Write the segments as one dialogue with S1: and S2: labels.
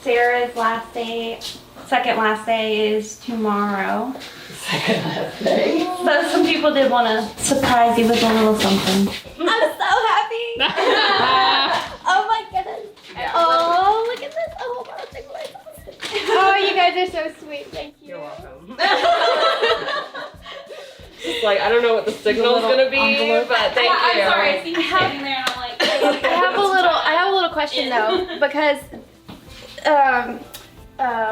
S1: Sarah's last day, second last day is tomorrow.
S2: Second last day.
S1: So some people did want to surprise you with a little something. I'm so happy. Oh my goodness.
S2: Yeah.
S1: Oh, look at this. Oh, my God.
S3: Oh, you guys are so sweet. Thank you.
S2: You're welcome. Just like, I don't know what the signal's gonna be,
S1: envelope.
S2: but thank you.
S1: I'm sorry. I see you sitting there and I'm like,
S3: I have a little question though, because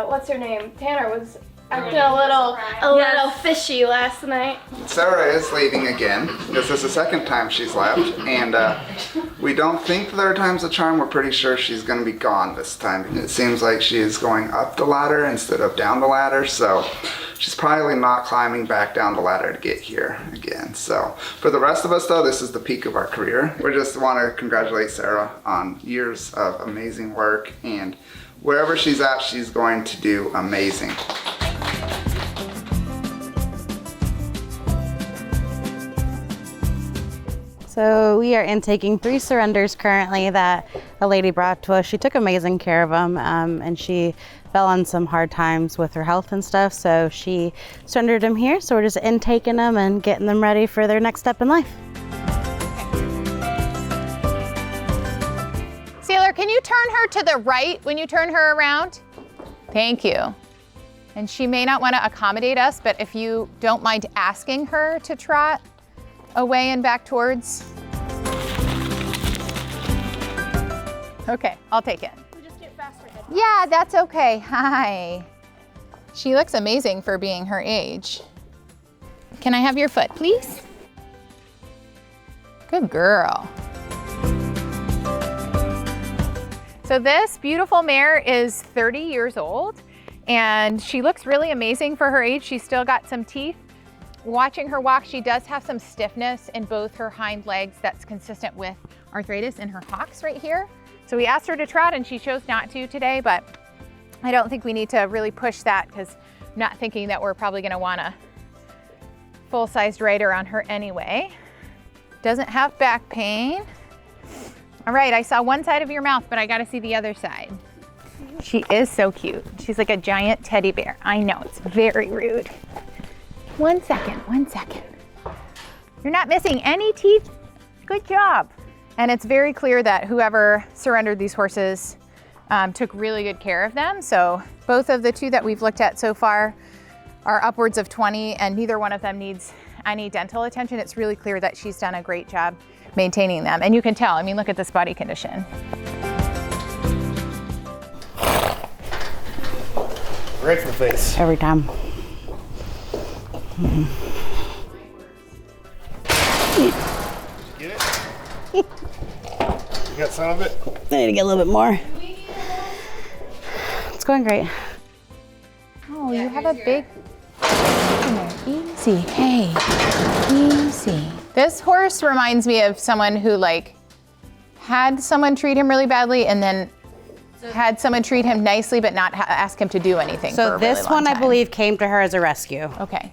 S3: what's her name? Tanner was acting a little fishy last night.
S4: Sarah is leaving again. This is the second time she's left, and we don't think third time's a charm. We're pretty sure she's going to be gone this time. It seems like she is going up the ladder instead of down the ladder, so she's probably not climbing back down the ladder to get here again. So for the rest of us though, this is the peak of our career. We just want to congratulate Sarah on years of amazing work, and wherever she's at, she's going to do amazing.
S5: So we are intaking 3 surrenders currently that a lady brought to us. She took amazing care of them, and she fell on some hard times with her health and stuff, so she surrendered them here. So we're just intaking them and getting them ready for their next step in life.
S6: Sailor, can you turn her to the right when you turn her around? Thank you. And she may not want to accommodate us, but if you don't mind asking her to trot away and back towards. Okay, I'll take it.
S3: We just get faster.
S6: Yeah, that's okay. Hi. She looks amazing for being her age. Can I have your foot, please? Good girl. So this beautiful mare is 30 years old, and she looks really amazing for her age. She's still got some teeth. Watching her walk, she does have some stiffness in both her hind legs that's consistent with arthritis in her hocks right here. So we asked her to trot and she chose not to today, but I don't think we need to really push that because I'm not thinking that we're probably gonna want a full-sized rider on her anyway. Doesn't have back pain. All right, I saw one side of your mouth, but I gotta see the other side. She is so cute. She's like a giant teddy bear. I know, it's very rude. 1 second, 1 second. You're not missing any teeth. Good job. And it's very clear that whoever surrendered these horses took really good care of them. So both of the 2 that we've looked at so far are upwards of 20, and neither one of them needs any dental attention. It's really clear that she's done a great job maintaining them. And you can tell, I mean, look at this body condition.
S7: Right for the face.
S5: Every time.
S7: Get it? You got some of it?
S5: I need to get a little bit more. It's going great.
S6: Oh, you have a big, easy, hey, easy. This horse reminds me of someone who like had someone treat him really badly and then had someone treat him nicely but not ask him to do anything for a
S5: So
S6: really
S5: this
S6: long
S5: one I
S6: time.
S5: believe came to her as a rescue.
S6: Okay.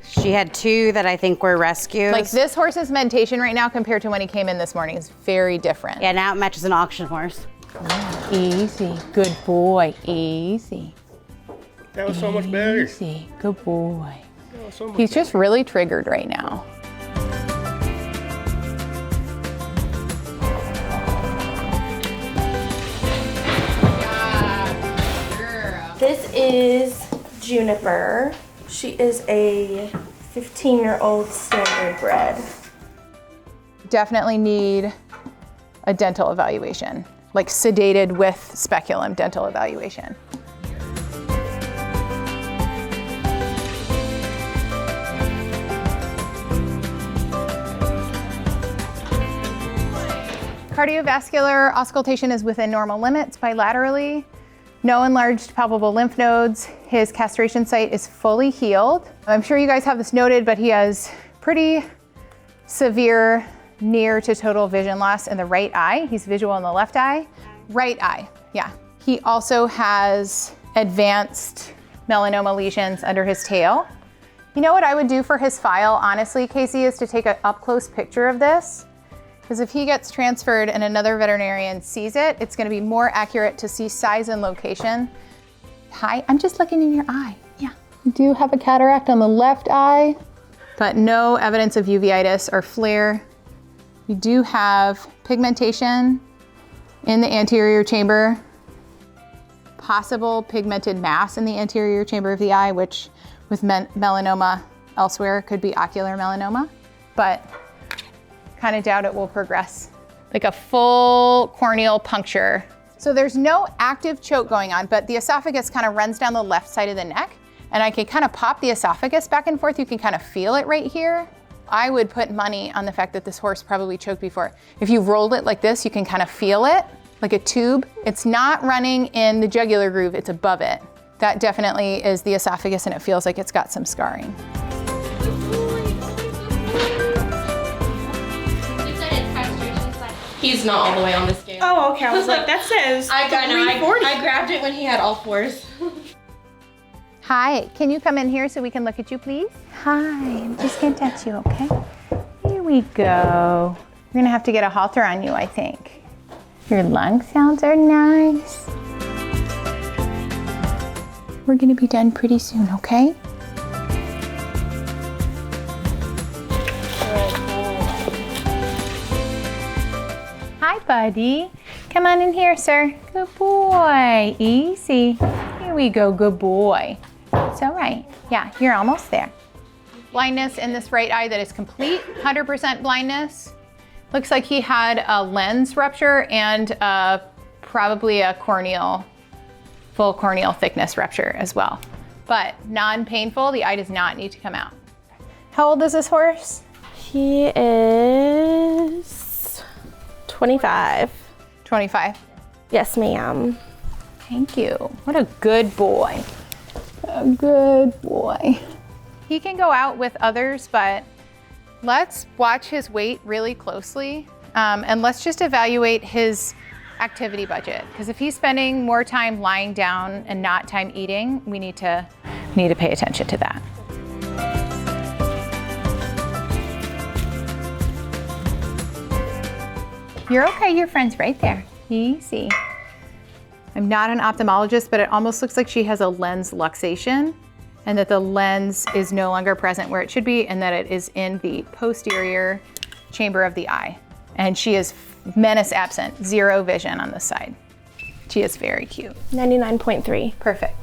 S5: She had 2 that I think were rescues.
S6: Like this horse's mentation right now compared to when he came in this morning is very different.
S5: Yeah, now it matches an auction horse.
S6: Easy, good boy, easy.
S7: That was so much better.
S6: Easy, good boy.
S7: That was so much
S6: He's just really triggered right now.
S3: This is Juniper. She is a 15-year-old standardbred.
S6: Definitely need a dental evaluation, like sedated with speculum dental evaluation. Cardiovascular auscultation is within normal limits bilaterally. No enlarged palpable lymph nodes. His castration site is fully healed. I'm sure you guys have this noted, but he has pretty severe near to total vision loss in the right eye. He's visual in the left eye. Right eye, yeah. He also has advanced melanoma lesions under his tail. You know what I would do for his file, honestly, Casey, is to take an up-close picture of this Because if he gets transferred and another veterinarian sees it, it's gonna be more accurate to see size and location. Hi, I'm just looking in your eye. Yeah. You do have a cataract on the left eye, but no evidence of uveitis or flare. You do have pigmentation in the anterior chamber, possible pigmented mass in the anterior chamber of the eye, which with melanoma elsewhere could be ocular melanoma, but kind of doubt it will progress. Like a full corneal puncture. So there's no active choke going on, but the esophagus kind of runs down the left side of the neck, and I can kind of pop the esophagus back and forth. You can kind of feel it right here. I would put money on the fact that this horse probably choked before. If you rolled it like this, you can kind of feel it, like a tube. It's not running in the jugular groove, it's above it. That definitely is the esophagus, and it feels like it's got some scarring.
S2: He's not all the way on the scale.
S1: Oh, okay. I was like, that says
S2: I
S1: 340.
S2: I grabbed it when he had all fours.
S6: Hi, can you come in here so we can look at you, please? Hi, I'm just gonna touch you, okay? Here we go. We're gonna have to get a halter on you, I think. Your lung sounds are nice. We're gonna be done pretty soon, okay? Hi, buddy. Come on in here, sir. Good boy. Easy. Here we go, good boy. It's all right. Yeah, you're almost there. Blindness in this right eye that is complete, 100% blindness. Looks like he had a lens rupture and probably a corneal, full corneal thickness rupture as well. But non-painful, the eye does not need to come out. How old is this horse?
S1: He is 25.
S6: 25.
S1: Yes, ma'am.
S6: Thank you. What a good boy. A good boy. He can go out with others, but let's watch his weight really closely, and let's just evaluate his activity budget. Because if he's spending more time lying down and not time eating, we need to pay attention to that. You're okay, your friend's right there. Easy. I'm not an ophthalmologist, but it almost looks like she has a lens luxation, and that the lens is no longer present where it should be, and that it is in the posterior chamber of the eye. And she is menace absent, zero vision on this side. She is very cute.
S1: 99.3.
S6: Perfect.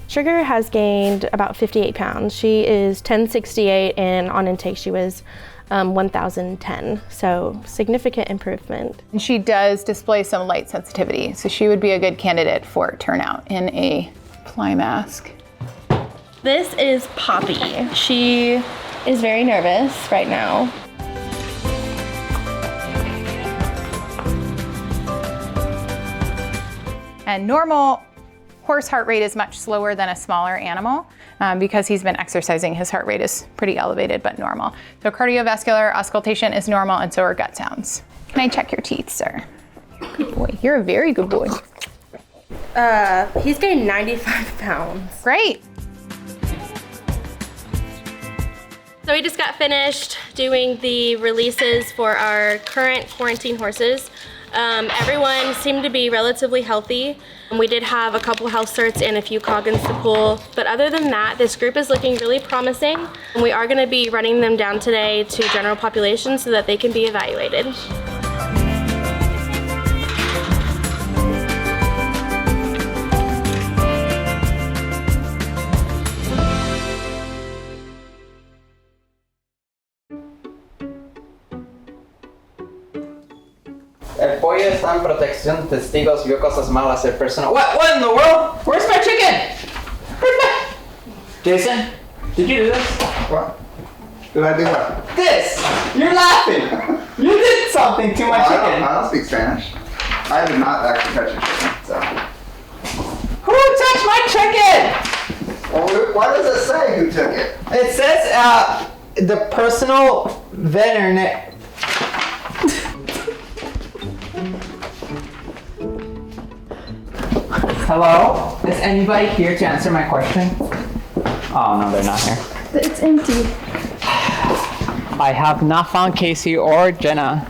S1: Sugar has gained about 58 pounds. She is 1068, and on intake she was 1010, so significant improvement.
S6: And she does display some light sensitivity, so she would be a good candidate for turnout in a fly mask.
S1: This is Poppy. She is very nervous right now.
S6: And normal horse heart rate is much slower than a smaller animal because he's been exercising. His heart rate is pretty elevated, but normal. So cardiovascular auscultation is normal, and so are gut sounds. Can I check your teeth, sir? Good boy. You're a very good boy.
S1: He's gained 95 pounds.
S6: Great.
S1: So we just got finished doing the releases for our current quarantine horses. Everyone seemed to be relatively healthy. We did have a couple health certs and a few Coggins to pull, but other than that, this group is looking really promising. And we are going to be running them down today to general population so that they can be evaluated.
S8: El pollo está en protección de testigos, vio cosas malas, el personal. What in the world? Where's my chicken? Where's my... Jason, did you do this?
S4: What? Did I do what?
S8: This! You're laughing! You did something to my chicken!
S4: I don't speak Spanish. I did not actually touch your chicken, so.
S8: Who touched my chicken?
S4: Well, why does it say who took it?
S8: It says, the personal veterinary... Hello? Is anybody here to answer my question? Oh no, they're not here.
S3: It's empty.
S8: I have not found Casey or Jenna,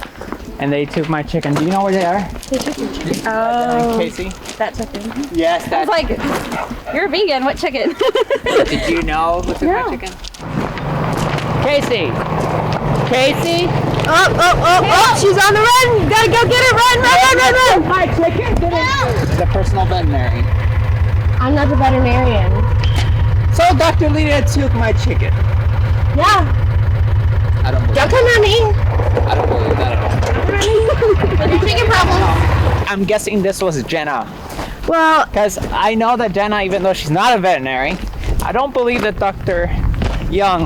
S8: and they took my chicken. Do you know where they are?
S3: They took your chicken. Oh.
S8: Casey?
S3: That chicken.
S8: Yes,
S3: I was like, you're a vegan. What chicken?
S8: Did you know who took my chicken? Casey! Casey!
S3: Oh, she's on the run. You gotta go get her. Run.
S8: My chicken! The personal veterinary.
S3: I'm not the veterinarian.
S8: So Dr. Lita took my chicken.
S3: Yeah.
S8: I don't believe
S3: Don't come at me.
S8: I don't believe that at all.
S3: Your chicken problem.
S8: I'm guessing this was Jenna.
S3: Well,
S8: Because I know that Jenna, even though she's not a veterinary, I don't believe that Dr. Young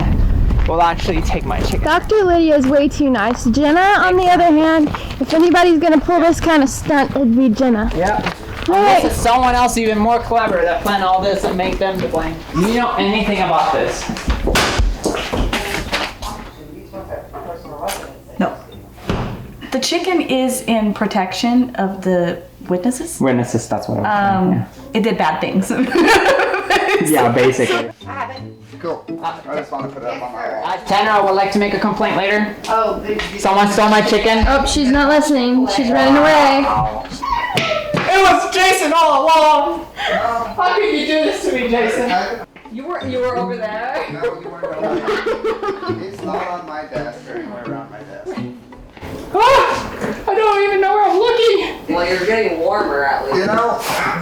S8: will actually take my chicken.
S3: Dr. Lydia is way too nice. Jenna, on the other hand, if anybody's gonna pull this kind of stunt, it'd be Jenna.
S8: Yep.
S3: Right.
S8: This is someone else even more clever that planned all this and make them to blame. Do you know anything about this?
S9: No. The chicken is in protection of the witnesses.
S8: Witnesses, that's what I was saying.
S9: It did bad things.
S8: Yeah, basically.
S4: Cool. I just want to put it up on my wall.
S8: Tanner, I would like to make a complaint later.
S2: Oh,
S8: Someone stole my chicken.
S3: Oh, she's not listening. She's running away.
S8: It was Jason all along. How could you do this to me, Jason?
S2: you were over there.
S4: No, you weren't over there. It's not on my desk or anywhere around my desk.
S8: I don't even know where I'm looking.
S2: Well, you're getting warmer at least.
S4: You know,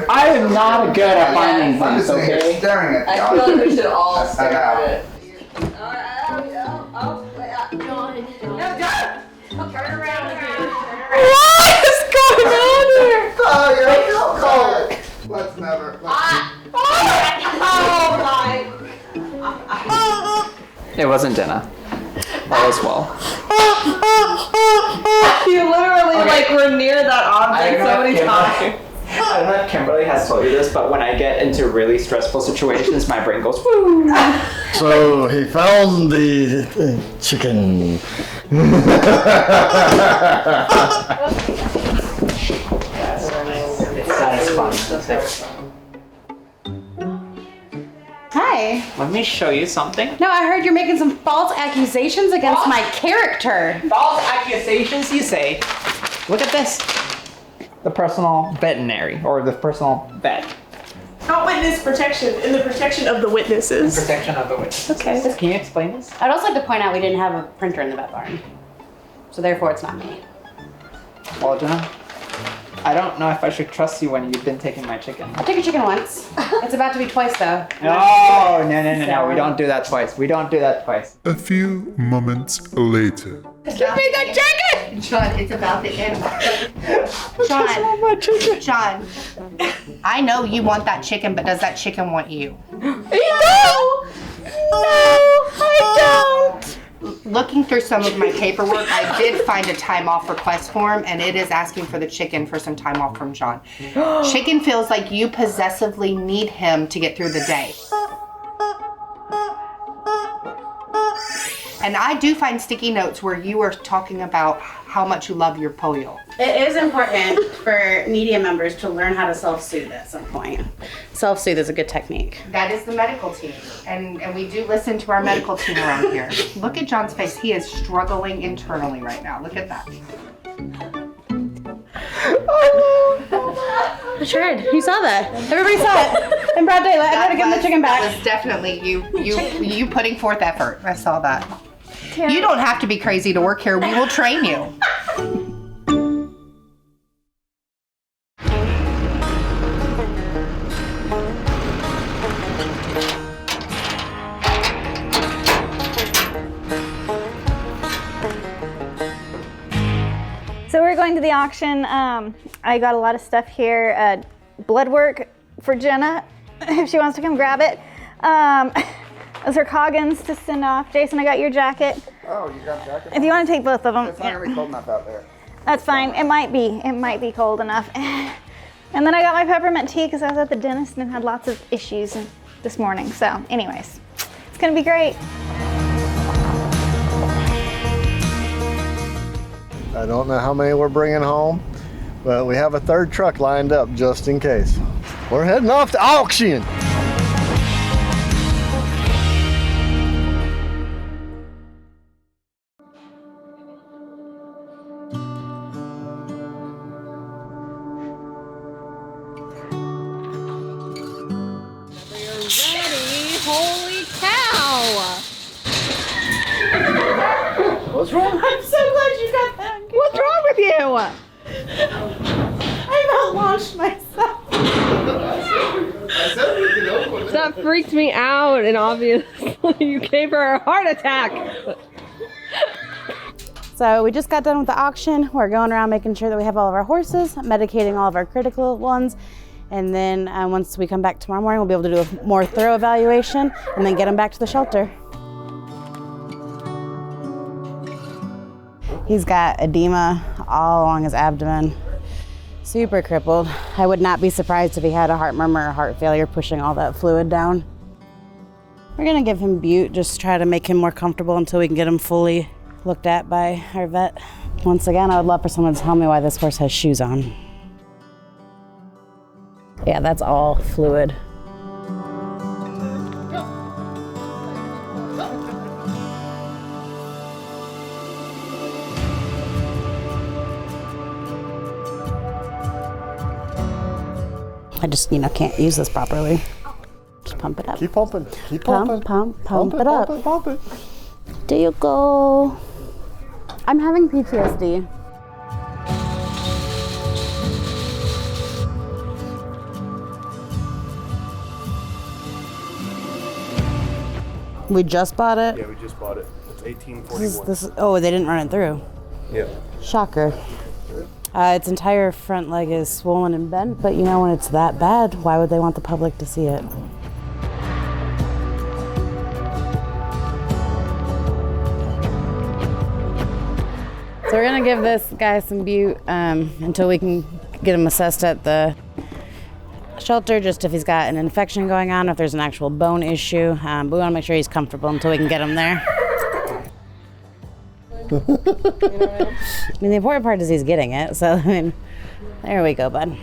S8: I am not good at finding
S4: I'm
S8: things,
S4: just sitting here
S8: okay?
S4: staring at the
S2: I feel like we should all
S4: I
S2: stare
S4: know.
S2: at it. Turn around again.
S8: What is going on here?
S4: Oh, you're so cold. Let's never.
S8: It wasn't Jenna. All is well.
S2: You literally like were near that object so many times.
S8: I don't know if Kimberly has told you this, but when I get into really stressful situations, my brain goes woo.
S7: So he found the chicken.
S8: It's satisfying.
S5: Hi.
S8: Let me show you something.
S5: No, I heard you're making some false accusations against my character.
S8: False accusations, you say. Look at this. The personal veterinary, or the personal vet.
S10: Not witness protection, in the protection of the witnesses.
S8: Protection of the witness.
S10: Okay.
S8: Can you explain this?
S5: I'd also like to point out we didn't have a printer in the vet barn. So therefore it's not me.
S8: Well, Jenna, I don't know if I should trust you when you've been taking my chicken.
S5: I took your chicken once. It's about to be twice though.
S8: No. We don't do that twice. We don't do that twice.
S11: A few moments later.
S3: Give me the chicken!
S2: John, it's about the end. John, I know you want that chicken, but does that chicken want you?
S3: No, I don't.
S2: Looking through some of my paperwork, I did find a time off request form, and it is asking for the chicken for some time off from John. Chicken feels like you possessively need him to get through the day. And I do find sticky notes where you are talking about how much you love your pollo.
S5: It is important for media members to learn how to self-soothe at some point. Self-soothe is a good technique.
S2: That is the medical team, and we do listen to our medical team around here. Look at John's face. He is struggling internally right now. Look at that.
S5: I tried. You saw that. Everybody saw it. In broad daylight, I had to give him the chicken
S2: That
S5: back.
S2: was definitely you putting forth effort. I saw that. You don't have to be crazy to work here. We will train you.
S3: So we're going to the auction. I got a lot of stuff here. Blood work for Jenna, if she wants to come grab it. Those are Coggins to send off. Jason, I got your jacket.
S4: Oh, you got a jacket?
S3: If you want to take both of them.
S4: It's not gonna be cold enough out there.
S3: That's fine. It might be. It might be cold enough. And then I got my peppermint tea because I was at the dentist and had lots of issues this morning. So anyways, it's gonna be great.
S7: I don't know how many we're bringing home, but we have a third truck lined up just in case. We're heading off to auction.
S10: What's wrong? I'm so glad you got that.
S3: What's wrong with you?
S10: I've outlaunched myself.
S12: That freaked me out, and obviously you gave her a heart attack.
S5: So we just got done with the auction. We're going around making sure that we have all of our horses, medicating all of our critical ones, and then once we come back tomorrow morning, we'll be able to do a more thorough evaluation and then get them back to the shelter. He's got edema all along his abdomen, super crippled. I would not be surprised if he had a heart murmur or heart failure pushing all that fluid down. We're gonna give him bute, just try to make him more comfortable until we can get him fully looked at by our vet. Once again, I would love for someone to tell me why this horse has shoes on. Yeah, that's all fluid. I just, can't use this properly. Just pump it up.
S7: Keep pumping. Keep pumping.
S5: Pump it up.
S7: Pump it.
S5: There you go. I'm having PTSD. We just bought it?
S7: Yeah, we just bought it. It's 1841.
S5: Oh, they didn't run it through.
S7: Yeah.
S5: Shocker. Its entire front leg is swollen and bent, but when it's that bad, why would they want the public to see it? So we're gonna give this guy some bute until we can get him assessed at the shelter, just if he's got an infection going on, if there's an actual bone issue. But we wanna make sure he's comfortable until we can get him there. The important part is he's getting it, so there we go, bud.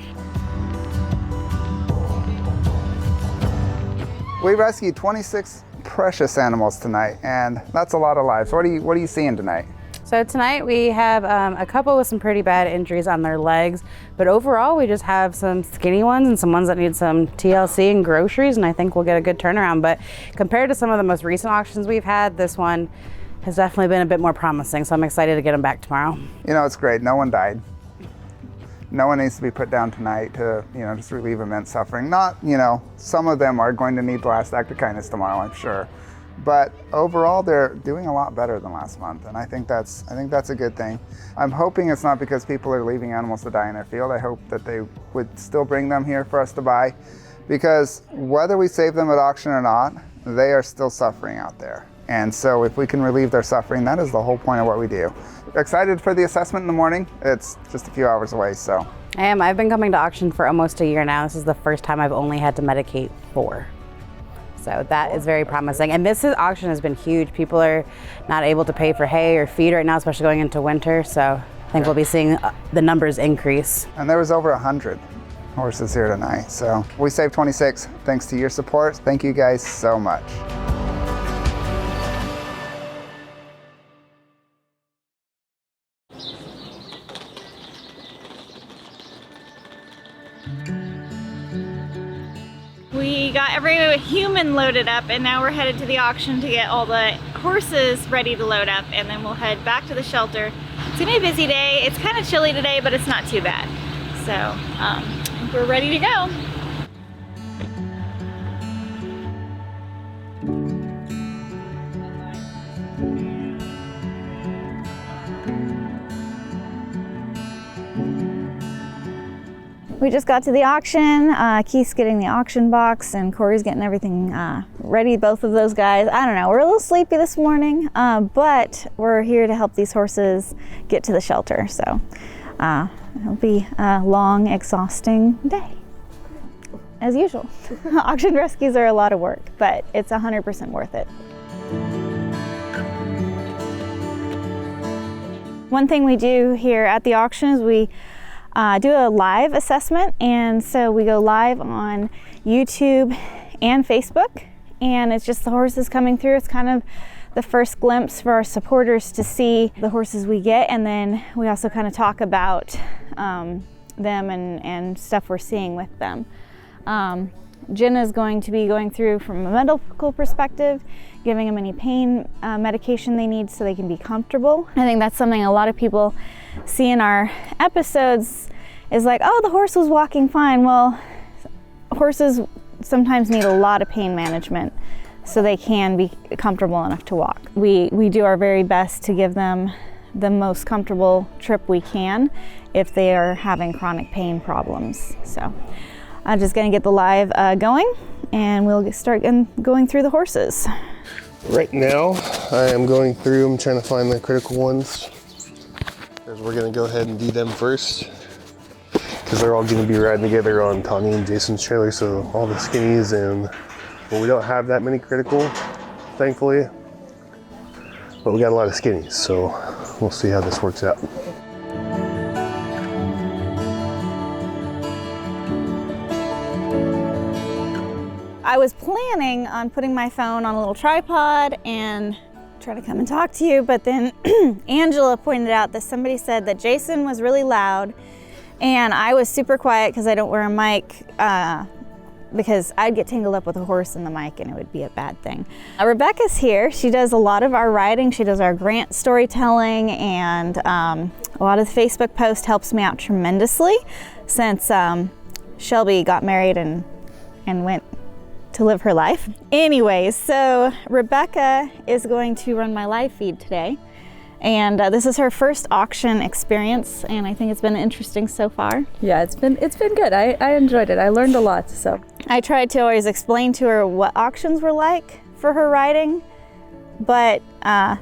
S4: We rescued 26 precious animals tonight, and that's a lot of lives. What are you seeing tonight?
S5: So tonight we have a couple with some pretty bad injuries on their legs, but overall we just have some skinny ones and some ones that need some TLC and groceries, and I think we'll get a good turnaround. But compared to some of the most recent auctions we've had, this one has definitely been a bit more promising, so I'm excited to get them back tomorrow.
S4: It's great. No one died. No one needs to be put down tonight to, just relieve immense suffering. Not, some of them are going to need the last act of kindness tomorrow, I'm sure. But overall, they're doing a lot better than last month, and I think that's a good thing. I'm hoping it's not because people are leaving animals to die in their field. I hope that they would still bring them here for us to buy, because whether we save them at auction or not, they are still suffering out there. And so if we can relieve their suffering, that is the whole point of what we do. Excited for the assessment in the morning. It's just a few hours away, so.
S5: I am. I've been coming to auction for almost a year now. This is the first time I've only had to medicate 4. So that is very promising. And this auction has been huge. People are not able to pay for hay or feed right now, especially going into winter. So I think we'll be seeing the numbers increase.
S4: And there was over 100 horses here tonight. So we saved 26 thanks to your support. Thank you guys so much.
S3: We got every human loaded up, and now we're headed to the auction to get all the horses ready to load up, and then we'll head back to the shelter. It's gonna be a busy day. It's kind of chilly today, but it's not too bad. So we're ready to go. We just got to the auction. Keith's getting the auction box and Corey's getting everything ready, both of those guys. I don't know, we're a little sleepy this morning, but we're here to help these horses get to the shelter. So it'll be a long, exhausting day, as usual. Auction rescues are a lot of work, but it's 100% worth it. One thing we do here at the auction is we do a live assessment, and so we go live on YouTube and Facebook, and it's just the horses coming through. It's kind of the first glimpse for our supporters to see the horses we get, and then we also kind of talk about them and stuff we're seeing with them. Jenna is going to be going through from a medical perspective, giving them any pain medication they need so they can be comfortable. I think that's something a lot of people see in our episodes is like, oh, the horse was walking fine. Well, horses sometimes need a lot of pain management so they can be comfortable enough to walk. We do our very best to give them the most comfortable trip we can if they are having chronic pain problems. So I'm just gonna get the live going and we'll start going through the horses.
S7: Right now, I am going through, I'm trying to find the critical ones. Because we're gonna go ahead and do them first. Because they're all gonna be riding together on Tawnee and Jason's trailer, so all the skinnies and, well, we don't have that many critical, thankfully. But we got a lot of skinnies, so we'll see how this works out.
S3: I was planning on putting my phone on a little tripod and try to come and talk to you, but then Angela pointed out that somebody said that Jason was really loud and I was super quiet because I don't wear a mic because I'd get tangled up with a horse in the mic and it would be a bad thing. Rebecca's here. She does a lot of our writing. She does our grant storytelling, and a lot of the Facebook post helps me out tremendously since Shelby got married and went to live her life. Anyways, so Rebecca is going to run my live feed today. And this is her first auction experience, and I think it's been interesting so far.
S9: Yeah, it's been good. I enjoyed it. I learned a lot. So
S3: I tried to always explain to her what auctions were like for her riding, but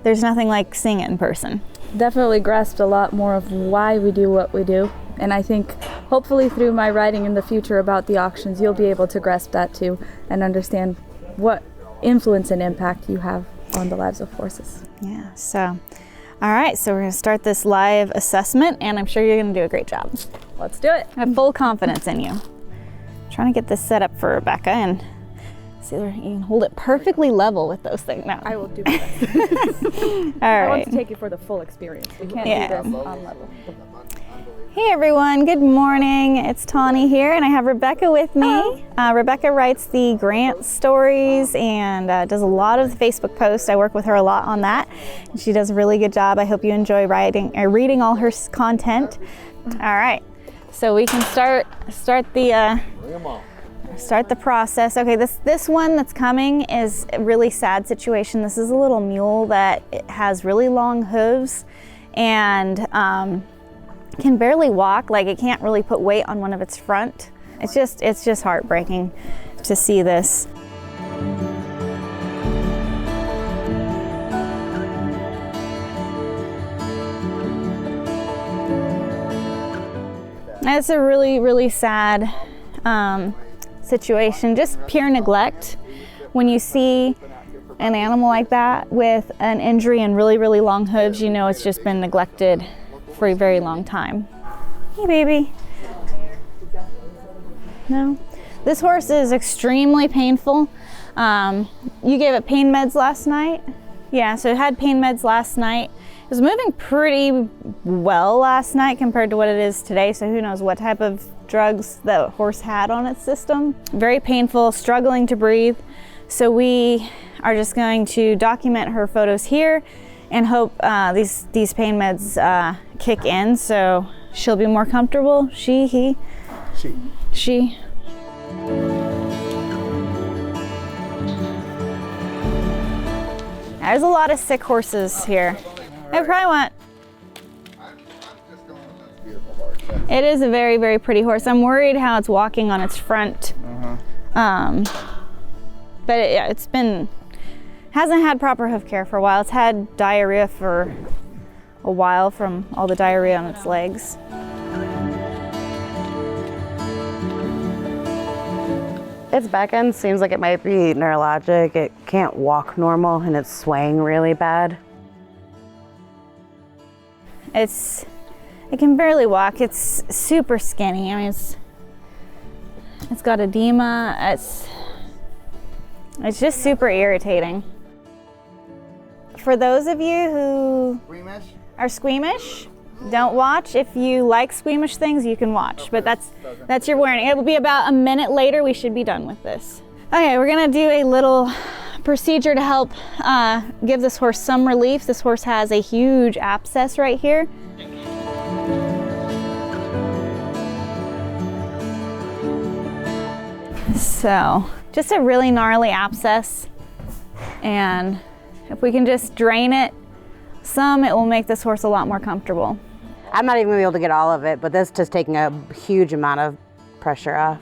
S3: there's nothing like seeing it in person.
S9: Definitely grasped a lot more of why we do what we do. And I think hopefully through my writing in the future about the auctions, you'll be able to grasp that too and understand what influence and impact you have on the lives of horses.
S3: Yeah, so, all right, so we're gonna start this live assessment and I'm sure you're gonna do a great job.
S9: Let's do it.
S3: I have full confidence in you. I'm trying to get this set up for Rebecca and see if you can hold it perfectly level with those things. No.
S9: I will do my best.
S3: All right.
S9: I want to take it for the full experience. We can't do this on level.
S3: Hey everyone, good morning. It's Tawnee here and I have Rebecca with me. Rebecca writes the grant stories and does a lot of the Facebook posts. I work with her a lot on that. And she does a really good job. I hope you enjoy reading all her content. All right, so we can start the process. Okay, this one that's coming is a really sad situation. This is a little mule that has really long hooves and can barely walk, like it can't really put weight on one of its front. It's just heartbreaking to see this. It's a really, really sad situation, just pure neglect. When you see an animal like that with an injury and really, really long hooves, you know it's just been neglected for a very long time. Hey baby. No? This horse is extremely painful. You gave it pain meds last night? Yeah, so it had pain meds last night. It was moving pretty well last night compared to what it is today, so who knows what type of drugs the horse had on its system. Very painful, struggling to breathe. So we are just going to document her photos here and hope these pain meds kick in so she'll be more comfortable. She. There's a lot of sick horses here. I probably want. It is a very, very pretty horse. I'm worried how it's walking on its front. But it's been, hasn't had proper hoof care for a while. It's had diarrhea for a while from all the diarrhea on its legs.
S5: Its back end seems like it might be neurologic. It can't walk normal and it's swaying really bad.
S3: It can barely walk. It's super skinny. I mean, it's got edema. It's just super irritating. For those of you who are squeamish, Don't watch. If you like squeamish things, you can watch, but that's your warning. It will be about a minute later. We should be done with this. Okay, we're gonna do a little procedure to help give this horse some relief. This horse has a huge abscess right here. So, just a really gnarly abscess, and if we can just drain it some, it will make this horse a lot more comfortable.
S5: I'm not even gonna be able to get all of it, but this is just taking a huge amount of pressure off.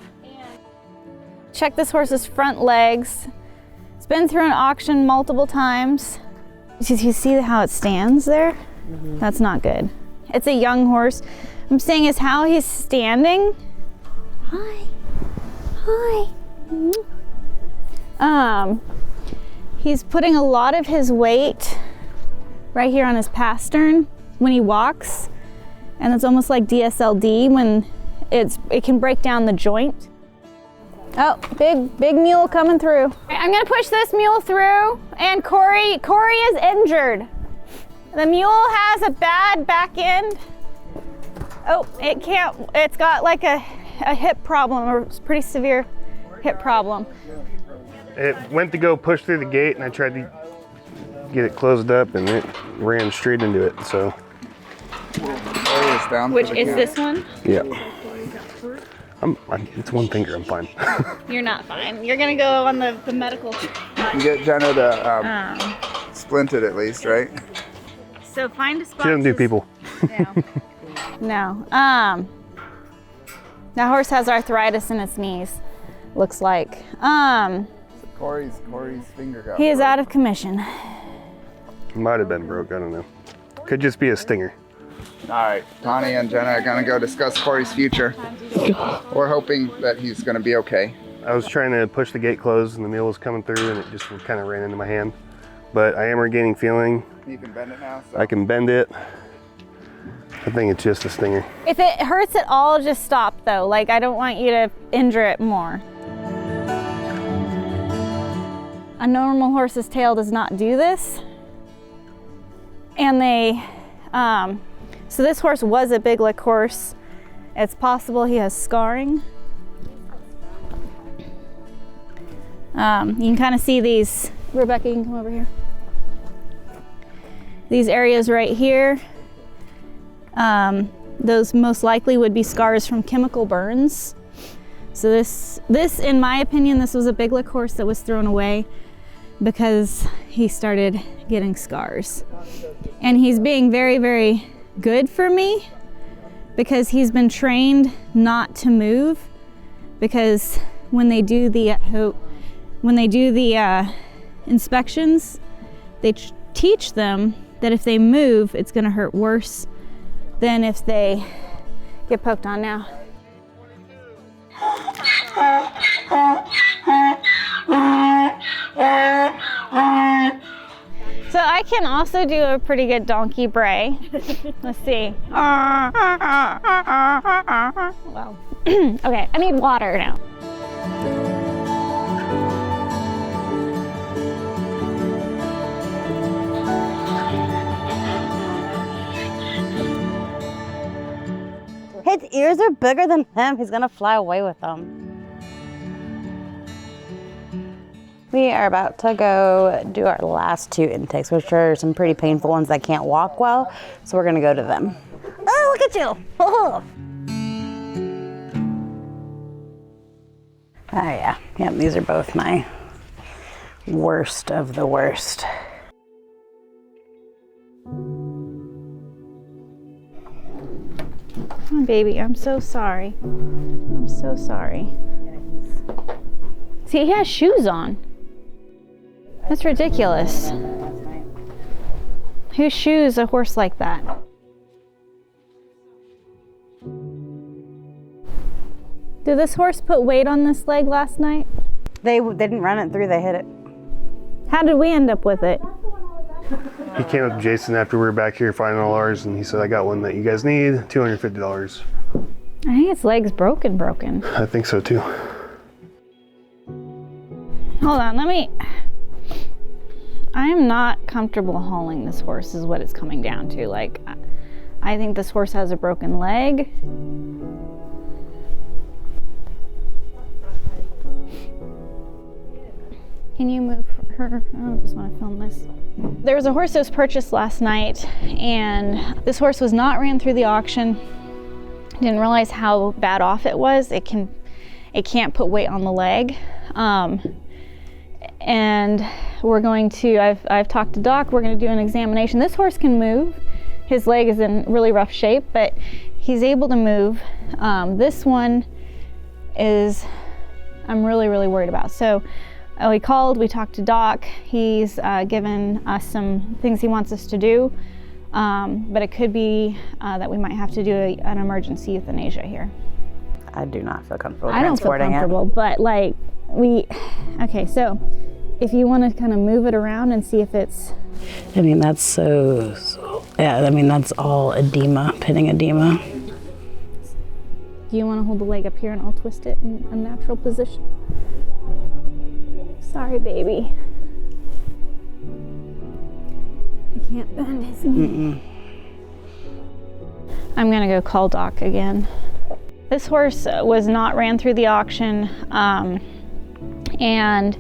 S3: Check this horse's front legs. It's been through an auction multiple times. You see how it stands there? Mm-hmm. That's not good. It's a young horse. I'm saying is how he's standing. Hi. Hi. Mm-hmm. He's putting a lot of his weight right here on his pastern when he walks, and it's almost like DSLD when it can break down the joint. Oh, big mule coming through. I'm gonna push this mule through, and Corey is injured. The mule has a bad back end. Oh, it's got like a hip problem, or pretty severe hip problem.
S7: It went to go push through the gate, and I tried to get it closed up, and it ran straight into it, so.
S3: Which is this one?
S7: Yeah. It's one finger, I'm fine.
S3: You're not fine. You're gonna go on the medical.
S4: Get Jenna to splint it at least, right?
S3: So find a spot.
S7: She doesn't do people.
S3: No. That horse has arthritis in its knees, looks like.
S4: Corey's finger got
S3: He is out of commission.
S7: Might have been broke, I don't know. Could just be a stinger.
S4: All right, Tawnee and Jenna are gonna go discuss Corey's future. We're hoping that he's gonna be okay.
S7: I was trying to push the gate closed and the mule was coming through and it just kind of ran into my hand. But I am regaining feeling.
S4: You can bend it now? So.
S7: I can bend it. I think it's just a stinger.
S3: If it hurts at all, just stop though. Like, I don't want you to injure it more. A normal horse's tail does not do this. And so this horse was a big lick horse. It's possible he has scarring. You can kind of see these. Rebecca, you can come over here. These areas right here, those most likely would be scars from chemical burns. So this, in my opinion, this was a big lick horse that was thrown away because he started getting scars. And he's being very, very good for me because he's been trained not to move, because when they do the inspections, they teach them that if they move, it's going to hurt worse than if they get poked on now. So I can also do a pretty good donkey bray. Let's see. Well, okay, I need water now.
S5: His ears are bigger than him. He's gonna fly away with them. We are about to go do our last two intakes, which are some pretty painful ones that can't walk well. So we're gonna go to them. Oh, look at you. Oh yeah, yep, these are both my worst of the worst.
S3: Oh, baby, I'm so sorry. I'm so sorry. See, he has shoes on. That's ridiculous. Who shoes a horse like that? Did this horse put weight on this leg last night?
S5: They didn't run it through, they hit it.
S3: How did we end up with it?
S7: He came up to Jason after we were back here finding all ours, and he said, I got one that you guys need, $250.
S3: I think its leg's broken.
S7: I think so too.
S3: Hold on, I am not comfortable hauling this horse is what it's coming down to. Like, I think this horse has a broken leg. Can you move her? I just want to film this. There was a horse that was purchased last night, and this horse was not ran through the auction. Didn't realize how bad off it was. It can't put weight on the leg. And we're going to, I've talked to Doc, we're going to do an examination. This horse can move. His leg is in really rough shape, but he's able to move. This one is, I'm really, really worried about. So we called, we talked to Doc. He's given us some things he wants us to do, but it could be that we might have to do an emergency euthanasia here.
S5: I do not feel comfortable
S3: I don't feel
S5: transporting
S3: comfortable, but like okay, so if you want to kind of move it around and see if it's...
S5: I mean, that's so yeah, I mean, that's all edema, pitting edema.
S3: Do you want to hold the leg up here and I'll twist it in a natural position? Sorry, baby. I can't bend his knee. I'm gonna go call Doc again. This horse was not ran through the auction, and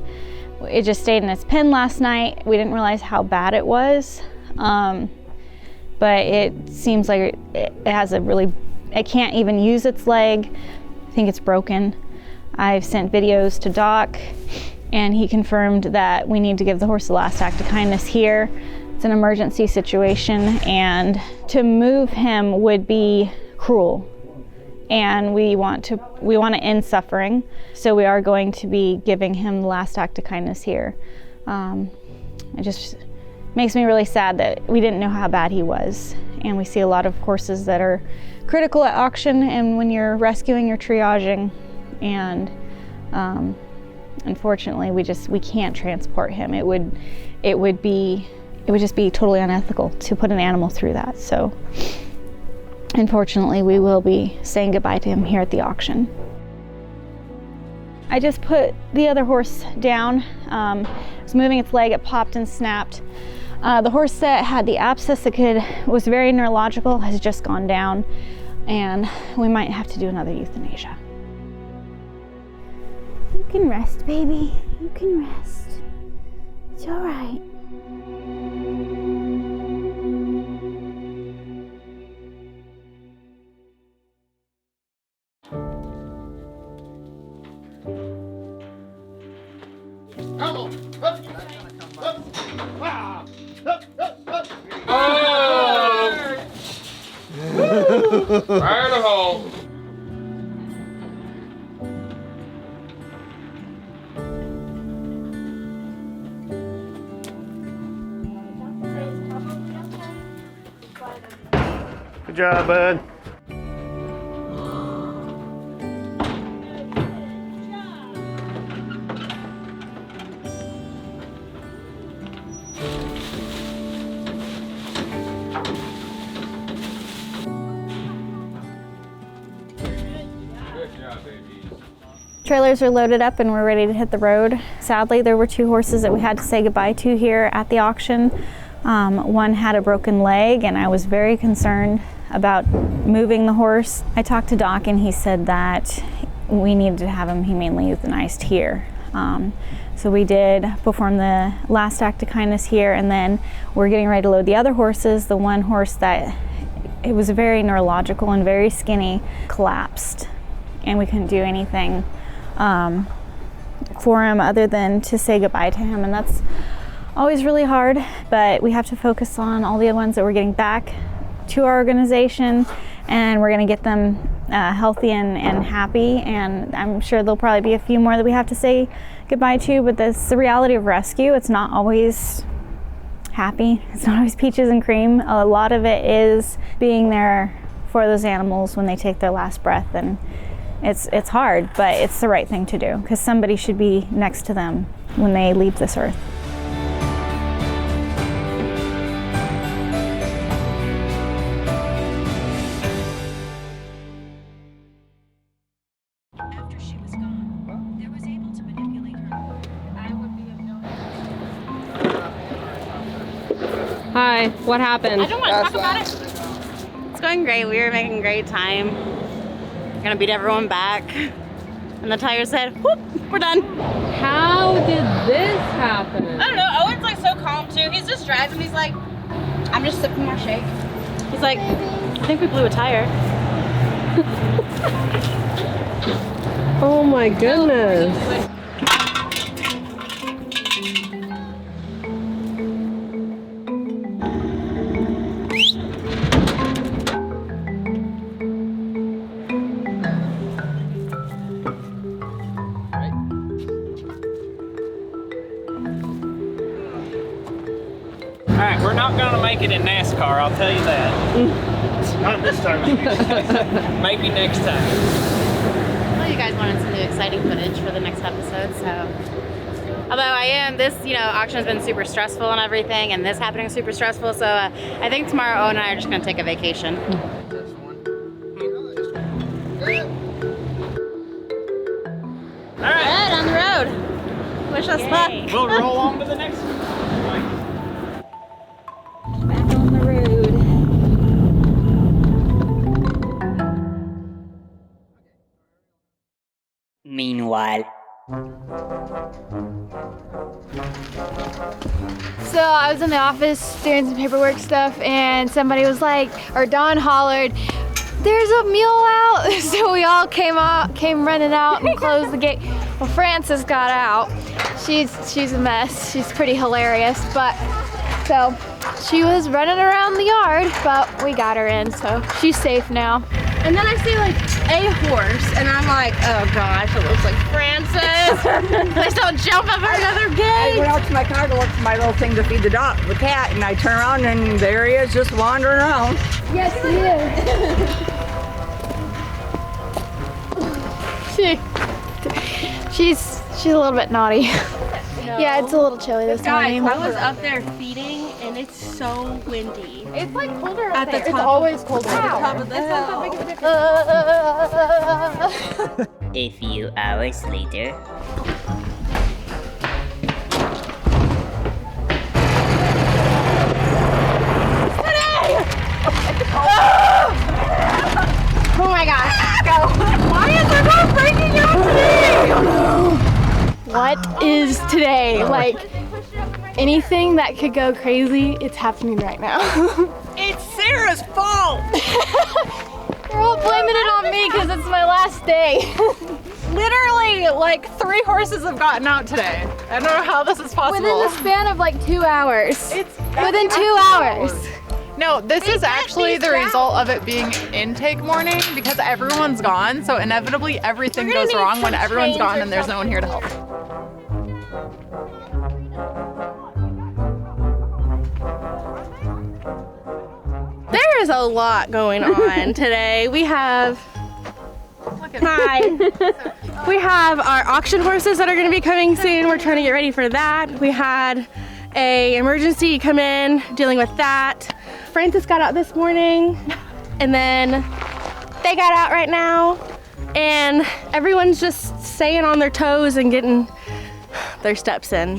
S3: it just stayed in its pen last night. We didn't realize how bad it was, but it seems like it has a really, it can't even use its leg. I think it's broken. I've sent videos to Doc, and he confirmed that we need to give the horse the last act of kindness here. It's an emergency situation, and to move him would be cruel. And we want to end suffering, so we are going to be giving him the last act of kindness here. It just makes me really sad that we didn't know how bad he was, and we see a lot of horses that are critical at auction, and when you're rescuing, you're triaging, and unfortunately we can't transport him. It would just be totally unethical to put an animal through that. So unfortunately, we will be saying goodbye to him here at the auction. I just put the other horse down. It was moving its leg, it popped and snapped. The horse that had the abscess that was very neurological has just gone down, and we might have to do another euthanasia. You can rest, baby. You can rest. It's all right.
S13: Fire in the hole.
S7: Good job, bud.
S3: Trailers are loaded up and we're ready to hit the road. Sadly, there were 2 horses that we had to say goodbye to here at the auction. One had a broken leg, and I was very concerned about moving the horse. I talked to Doc, and he said that we needed to have him humanely euthanized here. So we did perform the last act of kindness here, and then we're getting ready to load the other horses. The one horse that it was very neurological and very skinny collapsed, and we couldn't do anything for him other than to say goodbye to him, and that's always really hard, but we have to focus on all the other ones that we're getting back to our organization, and we're going to get them healthy and happy, and I'm sure there'll probably be a few more that we have to say goodbye to, but that's the reality of rescue. It's not always happy. It's not always peaches and cream. A lot of it is being there for those animals when they take their last breath, and it's hard, but it's the right thing to do because somebody should be next to them when they leave this earth.
S12: Hi, what happened?
S1: I don't want to talk about it. Let's
S5: going great. We were making great time. Gonna beat everyone back. And the tire said, whoop, we're done.
S12: How did this happen?
S5: I don't know, Owen's like so calm too. He's just driving, he's like, I'm just sipping my shake. He's like, I think we blew a tire.
S12: Oh my goodness.
S8: Alright, we're not gonna make it in NASCAR, I'll tell you that. Not this time. Maybe next time.
S5: Well, you guys wanted some new exciting footage for the next episode, so. Although this, auction has been super stressful and everything, and this happening is super stressful, so I think tomorrow Owen and I are just gonna take a vacation.
S8: Alright.
S5: Good, on the road. Wish us luck.
S8: We'll roll on to the next one.
S5: Back on the road.
S14: Meanwhile.
S3: So I was in the office doing some paperwork stuff and somebody was like, or Dawn hollered, there's a mule out. So we all came running out and closed the gate. Well, Frances got out. She's a mess. She's pretty hilarious, but so she was running around the yard, but we got her in, so she's safe now.
S1: And then I see like a horse, and I'm like, oh gosh, it looks like Francis. Please don't jump over another gate.
S15: I went out to my car to look for my little thing to feed the dog, the cat, and I turn around and there he is just wandering around.
S3: Yes, he is. She's a little bit naughty. Yeah, it's a little chilly this morning.
S1: I was up there feeding, and it's so windy.
S6: It's like colder
S1: At
S6: up
S1: the
S6: there.
S1: top
S6: It's always colder.
S1: At the top
S6: of the hill.
S14: A few hours later.
S3: Oh my gosh, go. Why is there no breaking out today? I don't know. What is today? Like, anything that could go crazy, it's happening right now.
S15: It's Sarah's fault!
S3: You're all blaming it on me because it's my last day.
S6: Literally, like 3 horses have gotten out today. I don't know how this is possible.
S3: Within the span of like 2 hours. Within 2 hours.
S6: No, this is actually the result of it being intake morning because everyone's gone, so inevitably everything goes wrong when everyone's gone and there's no one here to help.
S1: There is a lot going on today. We have we have our auction horses that are going to be coming soon. We're trying to get ready for that. We had a emergency come in dealing with that. Francis got out this morning, and then they got out right now, and everyone's just staying on their toes and getting their steps in.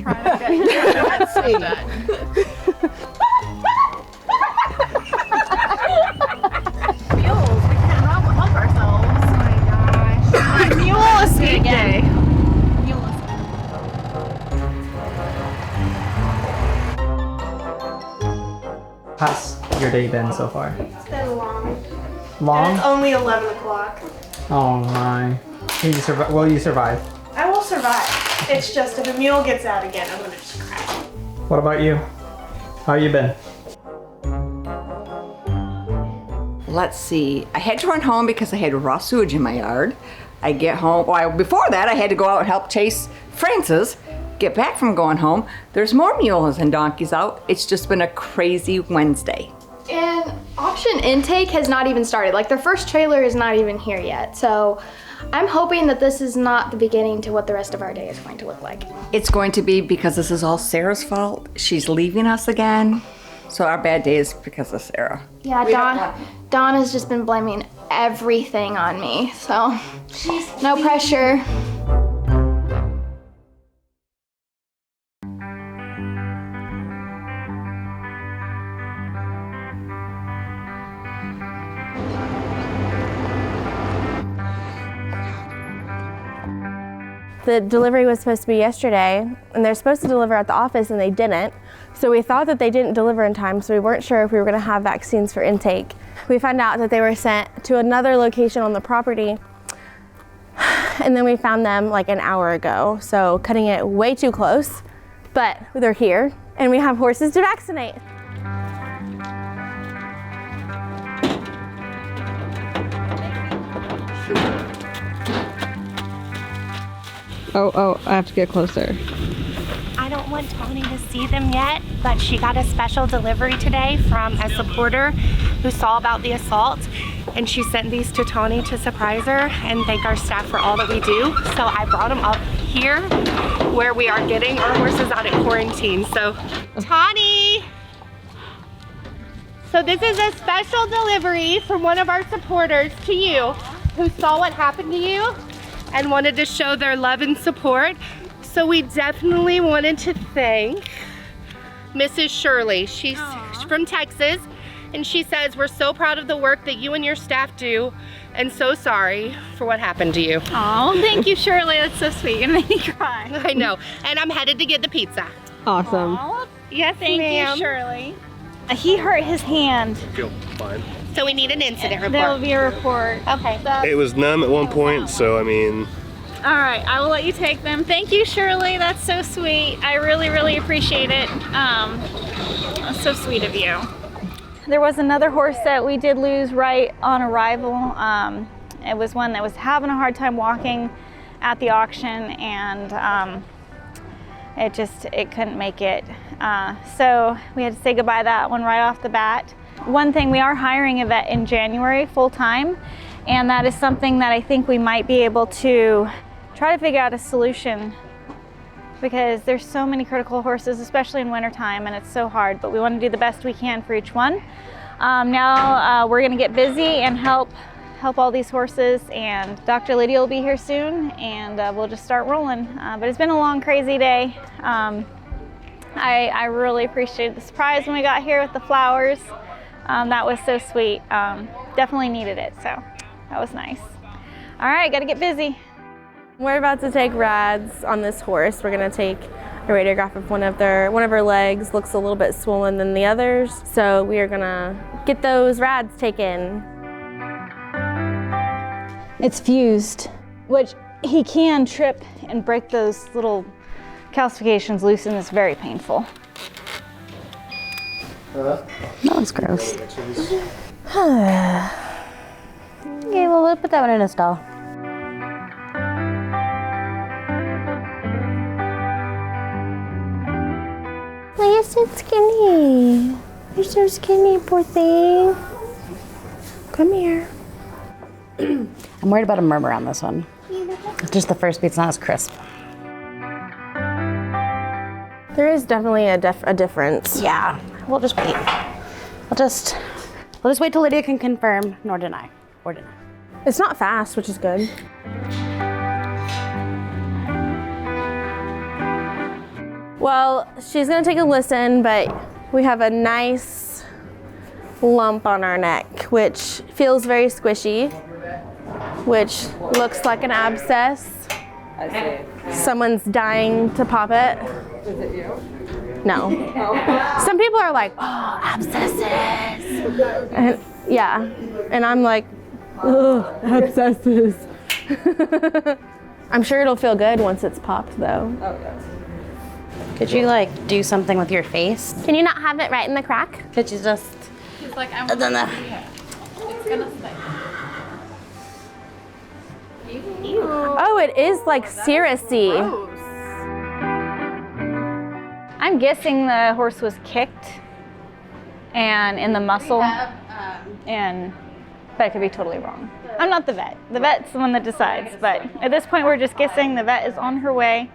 S6: Mule escape day.
S8: How's your day been so far?
S10: It's been long.
S8: Long?
S10: And it's only 11 o'clock.
S8: Oh my. Can you survive? Will you survive?
S10: I will survive. It's just if a mule gets out again, I'm gonna just crash.
S8: What about you? How you been?
S15: Let's see. I had to run home because I had raw sewage in my yard. I get home, well, before that I had to go out and help chase Francis. Get back from going home. There's more mules and donkeys out. It's just been a crazy Wednesday.
S3: And auction intake has not even started. Like, their first trailer is not even here yet. So I'm hoping that this is not the beginning to what the rest of our day is going to look like.
S15: It's going to be because this is all Sarah's fault. She's leaving us again. So our bad day is because of Sarah.
S3: Yeah, Dawn has just been blaming everything on me. So no pressure.
S1: The delivery was supposed to be yesterday, and they're supposed to deliver at the office, and they didn't. So we thought that they didn't deliver in time, so we weren't sure if we were gonna have vaccines for intake. We found out that they were sent to another location on the property, and then we found them like an hour ago, so cutting it way too close, but they're here, and we have horses to vaccinate.
S12: Oh, I have to get closer.
S16: I don't want Tawny to see them yet, but she got a special delivery today from a supporter who saw about the assault, and she sent these to Tawny to surprise her and thank our staff for all that we do. So I brought them up here where we are getting our horses out in quarantine. So Tawny! So this is a special delivery from one of our supporters to you who saw what happened to you and wanted to show their love and support. So we definitely wanted to thank Mrs. Shirley. She's from Texas, and she says, we're so proud of the work that you and your staff do, and so sorry for what happened to you.
S3: Oh, thank you, Shirley. That's so sweet. You're gonna make me cry.
S1: I know, and I'm headed to get the pizza.
S12: Awesome.
S1: Yes,
S3: Thank
S1: ma'am.
S3: you, Shirley. He hurt his hand.
S7: Feel fine.
S1: So we need an incident report.
S3: There will be a report.
S1: Okay.
S7: It was numb at one point, so I mean.
S3: All right, I will let you take them. Thank you, Shirley. That's so sweet. I really, really appreciate it. That's so sweet of you. There was another horse that we did lose right on arrival. It was one that was having a hard time walking at the auction, and it couldn't make it. So we had to say goodbye to that one right off the bat. One thing, we are hiring a vet in January full-time, and that is something that I think we might be able to try to figure out a solution, because there's so many critical horses, especially in wintertime, and it's so hard, but we want to do the best we can for each one. Now we're gonna get busy and help all these horses, and Dr. Lydia will be here soon, and we'll just start rolling. But it's been a long, crazy day. I really appreciated the surprise when we got here with the flowers. That was so sweet. Definitely needed it, so that was nice. All right, gotta get busy.
S1: We're about to take rads on this horse. We're gonna take a radiograph of one of her legs. Looks a little bit swollen than the others. So we are gonna get those rads taken.
S3: It's fused, which he can trip and break those little calcifications loose, and it's very painful.
S5: That was gross. Okay, well, we'll put that one in a stall.
S1: Oh, you're so skinny. You're so skinny, poor thing. Come here.
S5: I'm worried about a murmur on this one. Just the first beat's not as crisp.
S1: There is definitely a difference.
S5: Yeah, we'll just wait. We'll just wait till Lydia can confirm, nor deny, or deny.
S1: It's not fast, which is good. Well, she's gonna take a listen, but we have a nice lump on our neck, which feels very squishy, which looks like an abscess.
S12: I see.
S1: Someone's dying to pop it.
S12: Is it you?
S1: No. Some people are like, oh, abscesses. And, yeah, and I'm like, ugh, abscesses. I'm sure it'll feel good once it's popped, though.
S12: Oh, yeah.
S5: Could you do something with your face?
S1: Can you not have it right in the crack?
S5: Could you just?
S3: He's like, I
S5: don't know.
S3: It's gonna stay.
S1: Oh, it is like seriously.
S3: I'm guessing the horse was kicked and in the muscle, but I could be totally wrong. I'm not the vet. The vet's the one that decides, but at this point we're just guessing. The vet is on her way.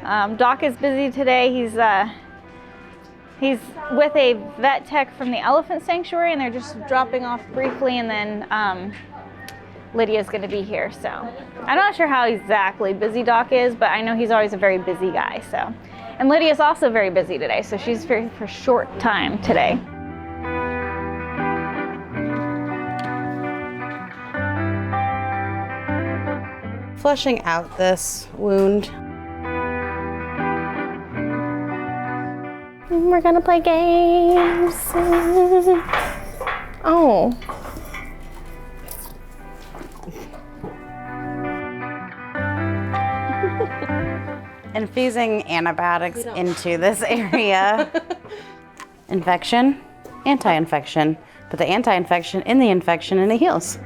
S3: Doc is busy today. He's with a vet tech from the elephant sanctuary, and they're just dropping off briefly, and then Lydia's going to be here. So I'm not sure how exactly busy Doc is, but I know he's always a very busy guy. So, and Lydia's also very busy today, so she's here for short time today.
S5: flushing out this wound.
S1: We're gonna play games. Oh.
S5: Infusing antibiotics into this area. Infection, anti-infection. Put the anti-infection in the infection and it heals.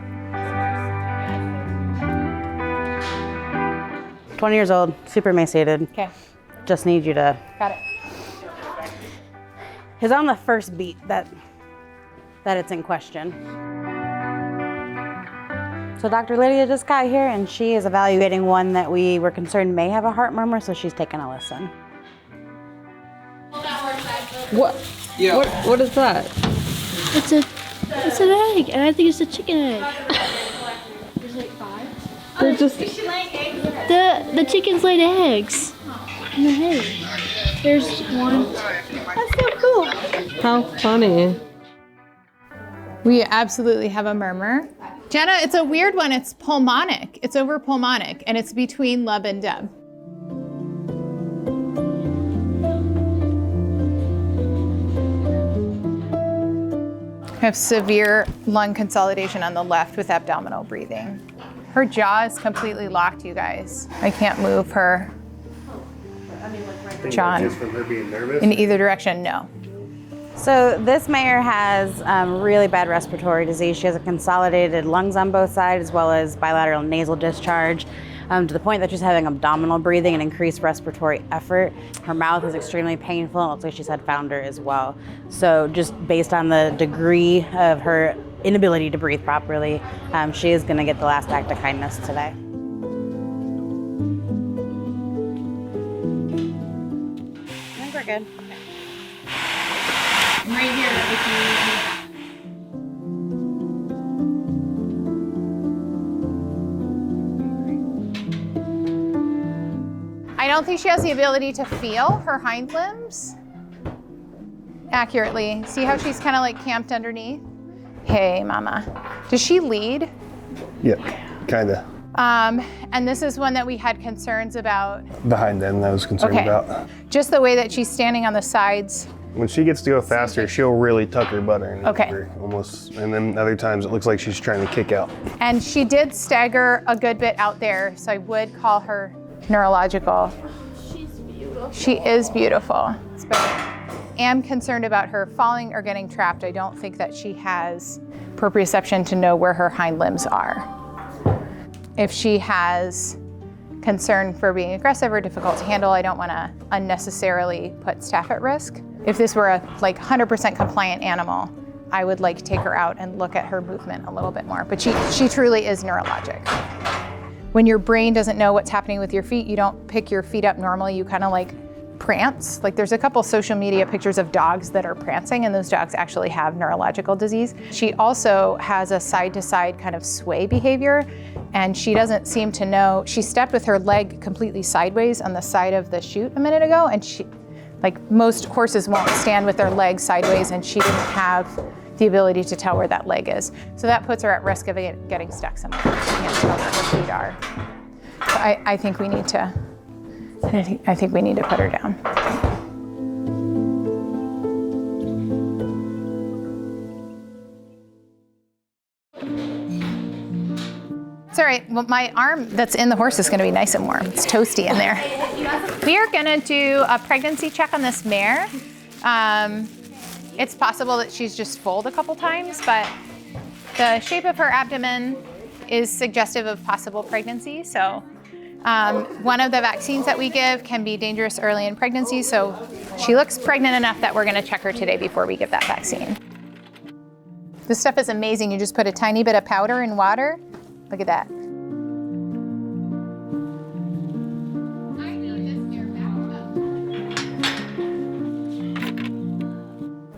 S5: 20 years old, super emaciated.
S6: Okay.
S5: Just need you to.
S6: Got it.
S5: Is on the first beat that it's in question. So Dr. Lydia just got here and she is evaluating one that we were concerned may have a heart murmur, so she's taking a listen.
S12: What?
S13: Yeah.
S12: What is that?
S17: It's an egg, and I think it's a chicken egg.
S10: There's like 5.
S12: They're just.
S17: The chickens laid eggs in the hay. There's 1. That's so cool.
S12: How funny.
S6: We absolutely have a murmur. Jenna, it's a weird one. It's pulmonic. It's over pulmonic, and it's between Lub and Deb. I have severe lung consolidation on the left with abdominal breathing. Her jaw is completely locked, you guys. I can't move her jaw
S7: Just from her being nervous?
S6: in either direction, no.
S5: So this mare has really bad respiratory disease. She has a consolidated lungs on both sides as well as bilateral nasal discharge to the point that she's having abdominal breathing and increased respiratory effort. Her mouth is extremely painful and it looks like she's had founder as well. So just based on the degree of her inability to breathe properly, she is going to get the last act of kindness today. I think we're good.
S6: I'm right here if you. I don't think she has the ability to feel her hind limbs accurately. See how she's kind of like camped underneath? Hey, mama. Does she lead?
S7: Yeah, kinda.
S6: And this is one that we had concerns about.
S7: The hind end I was concerned
S6: Okay.
S7: about.
S6: Just the way that she's standing on the sides.
S7: When she gets to go faster, she'll really tuck her butt in.
S6: Okay.
S7: Almost, and then other times it looks like she's trying to kick out.
S6: And she did stagger a good bit out there, so I would call her neurological.
S17: She's beautiful.
S6: She is beautiful. But I am concerned about her falling or getting trapped. I don't think that she has proprioception to know where her hind limbs are. If she has concern for being aggressive or difficult to handle, I don't want to unnecessarily put staff at risk. If this were a 100% compliant animal, I would take her out and look at her movement a little bit more. But she truly is neurologic. When your brain doesn't know what's happening with your feet, you don't pick your feet up normally, you kind of prance. There's a couple social media pictures of dogs that are prancing, and those dogs actually have neurological disease. She also has a side-to-side kind of sway behavior, and she doesn't seem to know. She stepped with her leg completely sideways on the side of the chute a minute ago, and she, most horses won't stand with their legs sideways, and she didn't have the ability to tell where that leg is. So that puts her at risk of getting stuck somewhere. She can't tell where her feet are. So I think we need to put her down. It's all right. Well, my arm that's in the horse is going to be nice and warm. It's toasty in there. We are going to do a pregnancy check on this mare. It's possible that she's just foaled a couple times, but the shape of her abdomen is suggestive of possible pregnancy. So one of the vaccines that we give can be dangerous early in pregnancy. So she looks pregnant enough that we're going to check her today before we give that vaccine. This stuff is amazing. You just put a tiny bit of powder in water. Look at that.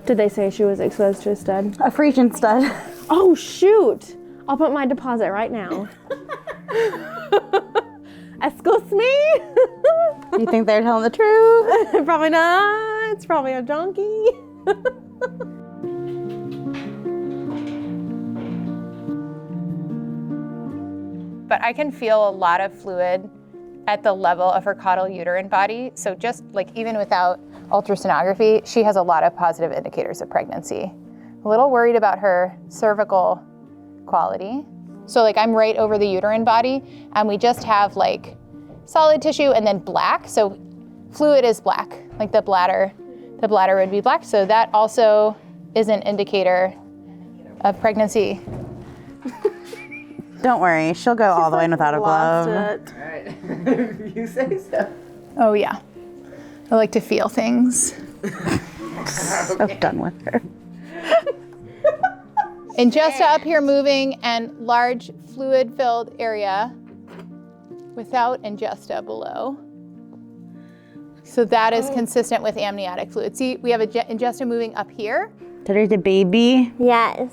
S1: Did they say she was exposed to a stud?
S5: A Frisian stud.
S1: Oh shoot! I'll put my deposit right now. Excuse me?
S5: You think they're telling the truth?
S1: Probably not. It's probably a donkey.
S6: but I can feel a lot of fluid at the level of her caudal uterine body. So just like even without ultrasonography, she has a lot of positive indicators of pregnancy. A little worried about her cervical quality. So like I'm right over the uterine body and we just have like solid tissue and then black. So fluid is black, like the bladder would be black. So that also is an indicator of pregnancy.
S5: Don't worry, she'll go all the way without a glove.
S15: All right. You say so.
S6: Oh yeah. I like to feel things.
S5: So done with her.
S6: Ingesta up here moving and large fluid-filled area without ingesta below. So that is consistent with amniotic fluid. See, we have ingesta moving up here.
S5: There's a baby.
S17: Yes.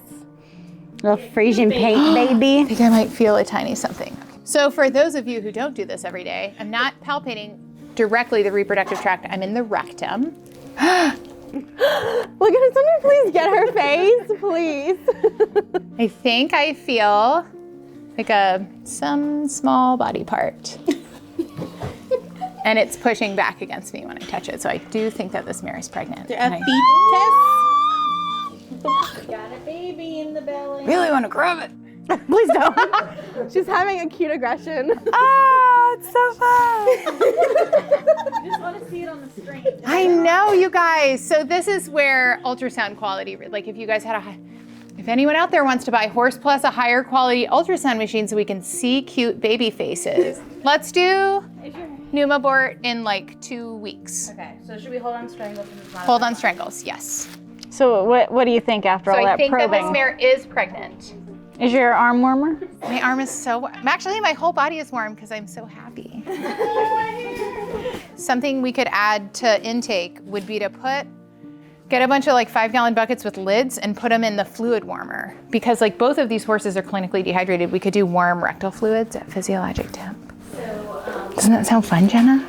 S5: Little Frisian paint baby.
S6: I think I might feel a tiny something. So for those of you who don't do this every day, I'm not palpating directly the reproductive tract. I'm in the rectum.
S3: Look at her. Somebody please get her face, please.
S6: I think I feel like some small body part. And it's pushing back against me when I touch it. So I do think that this mare is pregnant.
S3: Got a baby in the belly.
S6: Really want to grab it.
S3: Please don't. She's having acute aggression.
S6: Oh, it's so fun.
S3: I just want to see it on the screen.
S6: I know, you guys. So this is where ultrasound quality, like if you guys had if anyone out there wants to buy Horse Plus a higher quality ultrasound machine so we can see cute baby faces, let's do pneumabort in like 2 weeks.
S5: Okay, so should we hold on strangles?
S6: Hold on strangles, yes.
S3: So what do you think after all that
S6: I think
S3: probing?
S6: that this mare is pregnant.
S3: Is your arm warmer?
S6: My arm is so warm. Actually, my whole body is warm because I'm so happy. Something we could add to intake would be to get a bunch of like 5-gallon buckets with lids and put them in the fluid warmer. Because like both of these horses are clinically dehydrated, we could do warm rectal fluids at physiologic temp. Doesn't that sound fun, Jenna?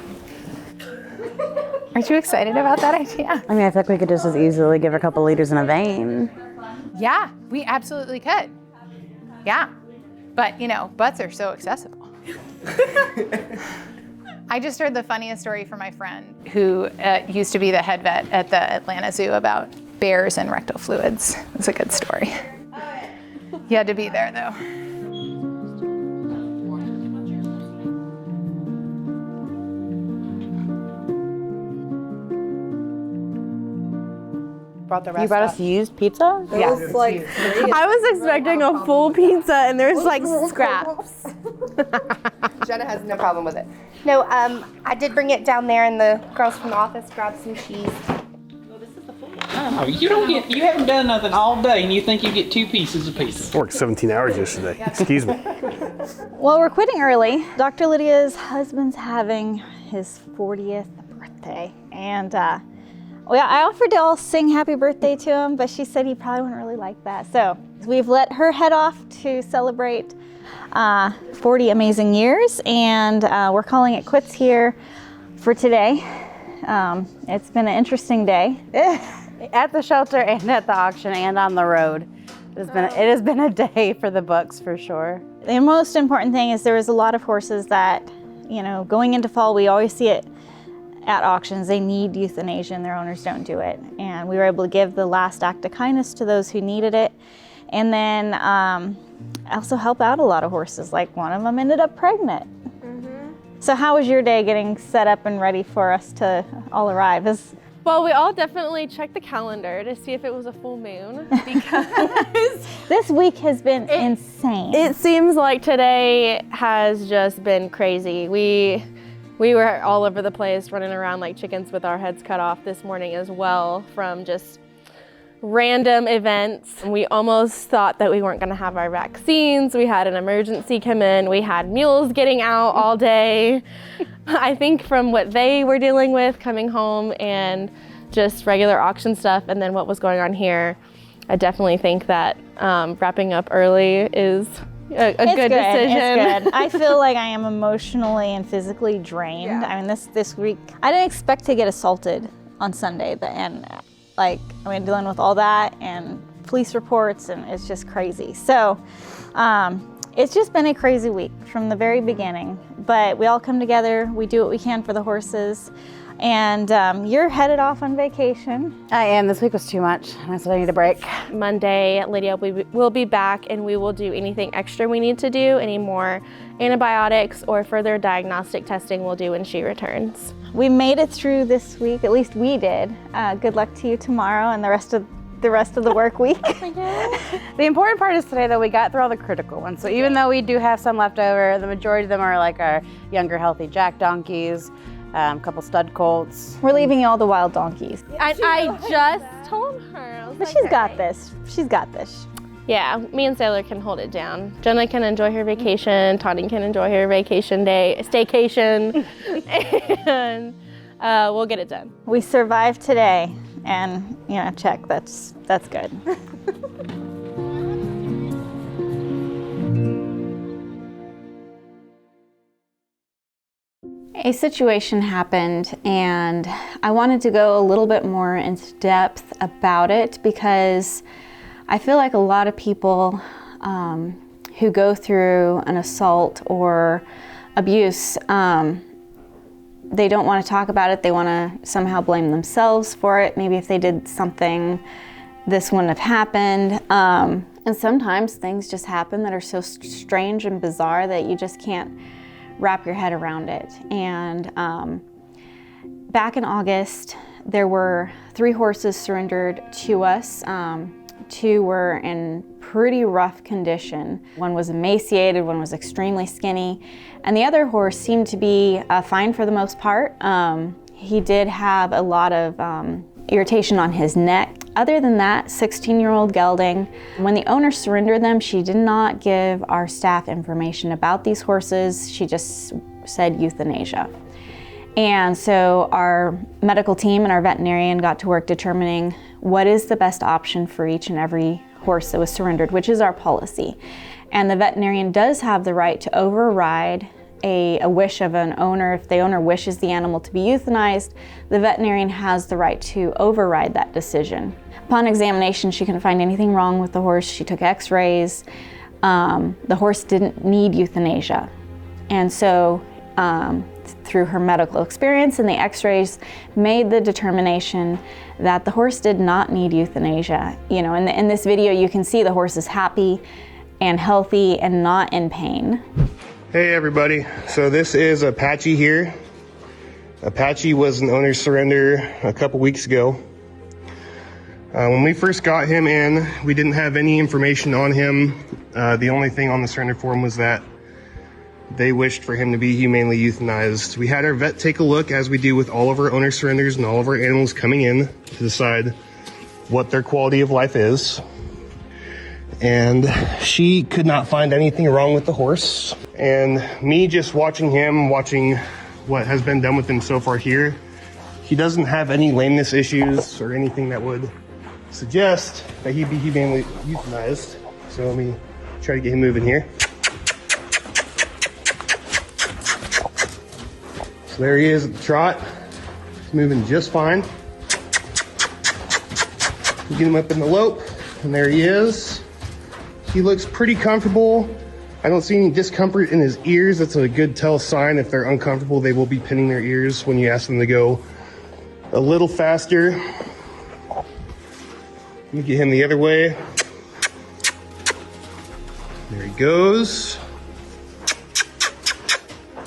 S6: Aren't you excited about that idea?
S5: I mean, I think we could just as easily give her a couple liters in a vein.
S6: Yeah, we absolutely could. Yeah, but you know, butts are so accessible. I just heard the funniest story from my friend who used to be the head vet at the Atlanta Zoo about bears and rectal fluids. It's a good story. You had to be there though.
S5: You brought us used pizza?
S12: Yes. I was expecting a full pizza and there's like scraps.
S16: Jenna has no problem with it. No, I did bring it down there and the girls from the office grabbed some cheese.
S8: Oh, you haven't done nothing all day and you think you get 2 pieces of pizza.
S7: I worked 17 hours yesterday. Excuse me.
S3: Well, we're quitting early. Dr. Lydia's husband's having his 40th birthday. And I offered to all sing happy birthday to him, but she said he probably wouldn't really like that. So we've let her head off to celebrate 40 amazing years, and we're calling it quits here for today. It's been an interesting day.
S5: At the shelter and at the auction and on the road. It has been a day for the books for sure.
S3: The most important thing is there was a lot of horses that, you know, going into fall, we always see it at auctions, they need euthanasia and their owners don't do it. And we were able to give the last act of kindness to those who needed it. And then also help out a lot of horses, like one of them ended up pregnant. So how was your day getting set up and ready for us to all arrive?
S12: Well, we all definitely checked the calendar to see if it was a full moon because
S3: this week has been insane.
S12: It seems like today has just been crazy. We were all over the place running around like chickens with our heads cut off this morning as well from just random events. We almost thought that we weren't going to have our vaccines. We had an emergency come in. We had mules getting out all day. I think from what they were dealing with coming home and just regular auction stuff and then what was going on here, I definitely think that wrapping up early is a good decision.
S3: It's good. I feel like I am emotionally and physically drained. Yeah. I mean, this week, I didn't expect to get assaulted on Sunday, dealing with all that and police reports, and it's just crazy. So It's just been a crazy week from the very beginning, but we all come together, we do what we can for the horses, and you're headed off on vacation.
S5: I am. This week was too much. I said I need a break.
S12: Monday, Lydia will be back, and we will do anything extra we need to do, any more antibiotics or further diagnostic testing we'll do when she returns.
S3: We made it through this week, at least we did. Good luck to you tomorrow and the rest of the work week.
S5: The important part is today that we got through all the critical ones. So even though we do have some left over, the majority of them are like our younger, healthy jack donkeys, a couple stud colts.
S3: We're leaving you all the wild donkeys.
S12: I just told her.
S3: But she's got this. She's got this.
S12: Yeah, me and Sailor can hold it down. Jenna can enjoy her vacation. Tawnee can enjoy her vacation day, staycation, and we'll get it done.
S3: We survived today, and check. That's good. A situation happened, and I wanted to go a little bit more into depth about it because I feel like a lot of people who go through an assault or abuse, they don't want to talk about it. They want to somehow blame themselves for it. Maybe if they did something, this wouldn't have happened. And sometimes things just happen that are so strange and bizarre that you just can't wrap your head around it. And back in August, there were 3 horses surrendered to us. 2 were in pretty rough condition. One was emaciated, one was extremely skinny, and the other horse seemed to be fine for the most part. He did have a lot of irritation on his neck. Other than that, 16-year-old gelding. When the owner surrendered them, she did not give our staff information about these horses. She just said euthanasia. And so our medical team and our veterinarian got to work determining what is the best option for each and every horse that was surrendered, which is our policy. And the veterinarian does have the right to override a wish of an owner. If the owner wishes the animal to be euthanized, the veterinarian has the right to override that decision. Upon examination, she couldn't find anything wrong with the horse. She took x-rays. The horse didn't need euthanasia. And so through her medical experience and the x-rays, made the determination that the horse did not need euthanasia. In this video, you can see the horse is happy and healthy and not in pain.
S7: Hey everybody, so this is Apache here. Apache was an owner's surrender a couple weeks ago. When we first got him in, we didn't have any information on him. The only thing on the surrender form was that they wished for him to be humanely euthanized. We had our vet take a look, as we do with all of our owner surrenders and all of our animals coming in, to decide what their quality of life is. And she could not find anything wrong with the horse. And me just watching him, watching what has been done with him so far here, he doesn't have any lameness issues or anything that would suggest that he'd be humanely euthanized. So let me try to get him moving here. So there he is at the trot. He's moving just fine. We get him up in the lope, and there he is. He looks pretty comfortable. I don't see any discomfort in his ears. That's a good tell sign. If they're uncomfortable, they will be pinning their ears when you ask them to go a little faster. Let me get him the other way. There he goes.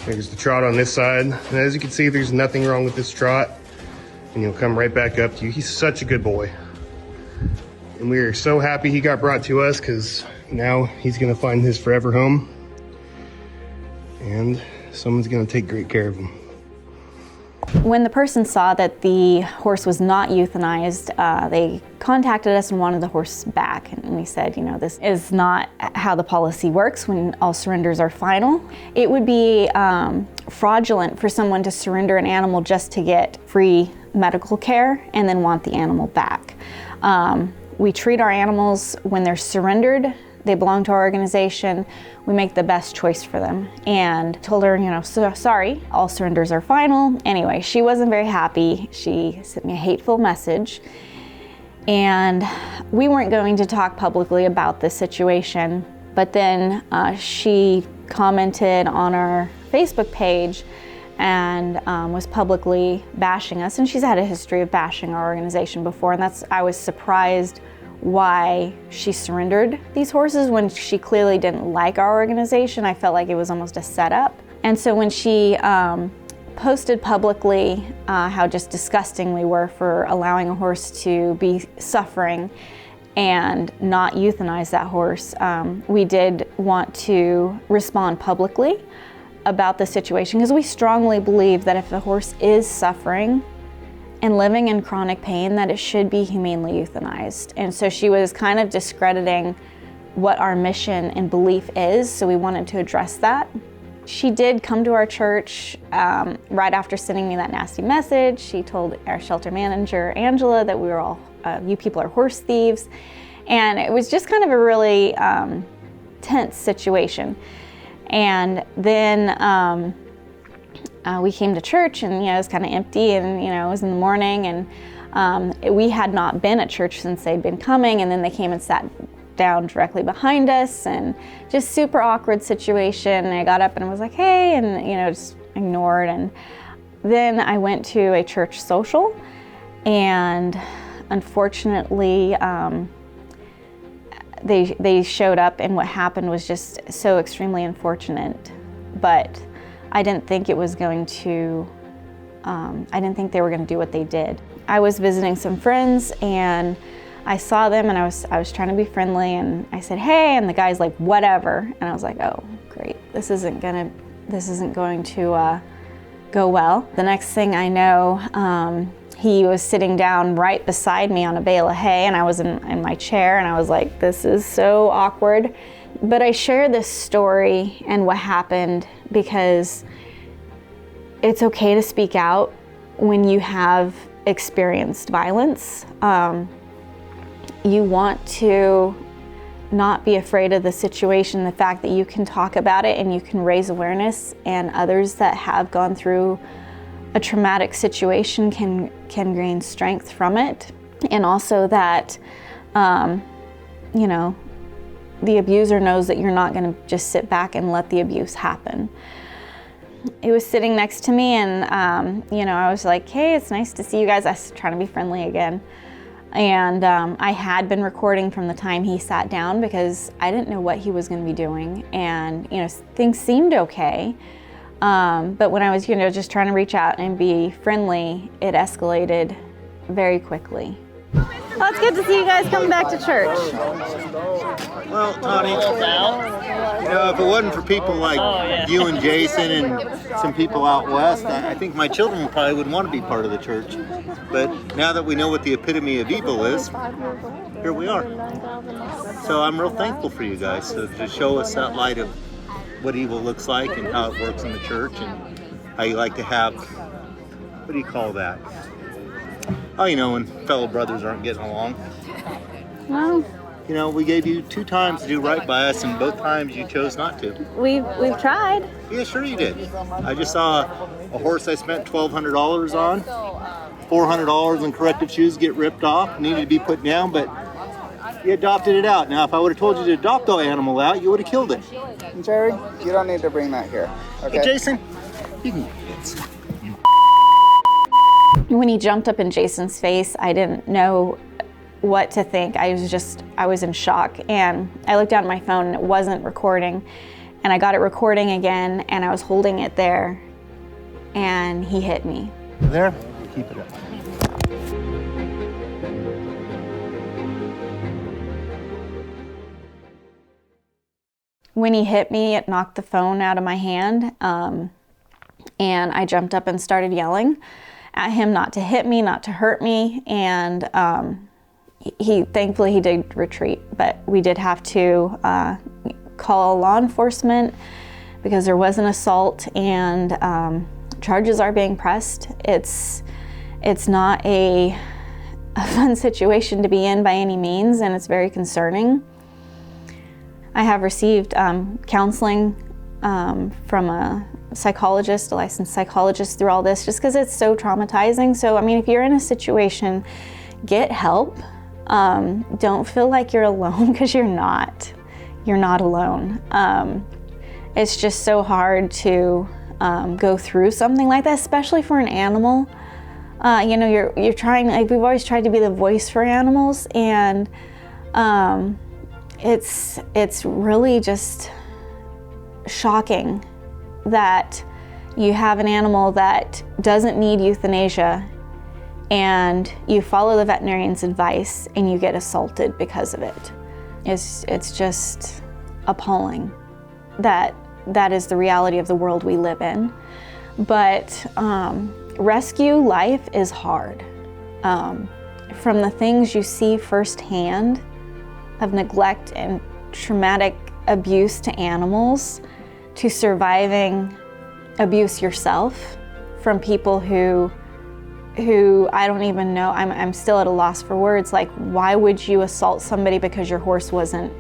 S7: There's the trot on this side. And as you can see, there's nothing wrong with this trot. And he'll come right back up to you. He's such a good boy. And we are so happy he got brought to us, because now he's gonna find his forever home. And someone's gonna take great care of him.
S3: When the person saw that the horse was not euthanized, they contacted us and wanted the horse back. And we said, this is not how the policy works when all surrenders are final. It would be fraudulent for someone to surrender an animal just to get free medical care and then want the animal back. We treat our animals when they're surrendered. They belong to our organization. We make the best choice for them. And told her, so sorry, all surrenders are final. Anyway, she wasn't very happy. She sent me a hateful message. And we weren't going to talk publicly about this situation, But then she commented on our Facebook page and was publicly bashing us. And she's had a history of bashing our organization before, and I was surprised why she surrendered these horses when she clearly didn't like our organization. I felt like it was almost a setup. And so when she posted publicly how just disgusting we were for allowing a horse to be suffering and not euthanize that horse, we did want to respond publicly about the situation, because we strongly believe that if a horse is suffering and living in chronic pain, that it should be humanely euthanized. And so she was kind of discrediting what our mission and belief is, so we wanted to address that. She did come to our church right after sending me that nasty message. She told our shelter manager, Angela, that we were all, you people are horse thieves. And it was just kind of a really tense situation. And then we came to church, and it was kind of empty, and it was in the morning, and we had not been at church since they'd been coming, and then they came and sat down directly behind us, and just super awkward situation. And I got up and I was like, hey, and just ignored. And then I went to a church social, and unfortunately they showed up, and what happened was just so extremely unfortunate. But I didn't think it was going to, I didn't think they were going to do what they did. I was visiting some friends, and I saw them, and I was trying to be friendly, and I said, hey, and the guy's like, whatever. And I was like, oh, great, this isn't going to go well. The next thing I know, he was sitting down right beside me on a bale of hay, and I was in my chair, and I was like, this is so awkward. But I share this story and what happened because it's okay to speak out when you have experienced violence. You want to not be afraid of the situation, the fact that you can talk about it and you can raise awareness, and others that have gone through a traumatic situation can gain strength from it. And also that, the abuser knows that you're not going to just sit back and let the abuse happen. He was sitting next to me, and I was like, hey, it's nice to see you guys. I was trying to be friendly again. And I had been recording from the time he sat down because I didn't know what he was going to be doing. And things seemed okay. But when I was just trying to reach out and be friendly, it escalated very quickly. Well, it's good to see you guys coming back to church.
S18: Well, Tawnee, if it wasn't for people like you and Jason and some people out west, I think my children probably wouldn't want to be part of the church. But now that we know what the epitome of evil is, here we are. So I'm real thankful for you guys to show us that light of what evil looks like and how it works in the church, and how you like to have, what do you call that? Oh, when fellow brothers aren't getting along.
S3: Well,
S18: we gave you 2 times to do right by us, and both times you chose not to.
S3: We've tried.
S18: Yeah, sure you did. I just saw a horse I spent $1,200 on, $400 in corrective shoes get ripped off, needed to be put down, but you adopted it out. Now, if I would have told you to adopt the animal out, you would have killed it.
S4: Jared, you don't need to bring that here, okay?
S18: Hey, Jason, you can get it.
S3: When he jumped up in Jason's face, I didn't know what to think. I was in shock, and I looked down at my phone and it wasn't recording, and I got it recording again, and I was holding it there, and he hit me.
S18: There, keep it up.
S3: When he hit me, it knocked the phone out of my hand, and I jumped up and started yelling at him not to hit me, not to hurt me, and thankfully he did retreat, but we did have to call law enforcement because there was an assault, and charges are being pressed. It's not a fun situation to be in by any means, and it's very concerning. I have received counseling from a psychologist, a licensed psychologist, through all this, just because it's so traumatizing. So, if you're in a situation, get help. Don't feel like you're alone, because you're not. you're not alone. It's just so hard to go through something like that, especially for an animal. You know, you're trying, like, we've always tried to be the voice for animals, and it's really just shocking that you have an animal that doesn't need euthanasia and you follow the veterinarian's advice and you get assaulted because of it. It's just appalling that that is the reality of the world we live in. But rescue life is hard. From the things you see firsthand of neglect and traumatic abuse to animals, to surviving abuse yourself from people who I don't even know, I'm still at a loss for words. Like, why would you assault somebody because your horse wasn't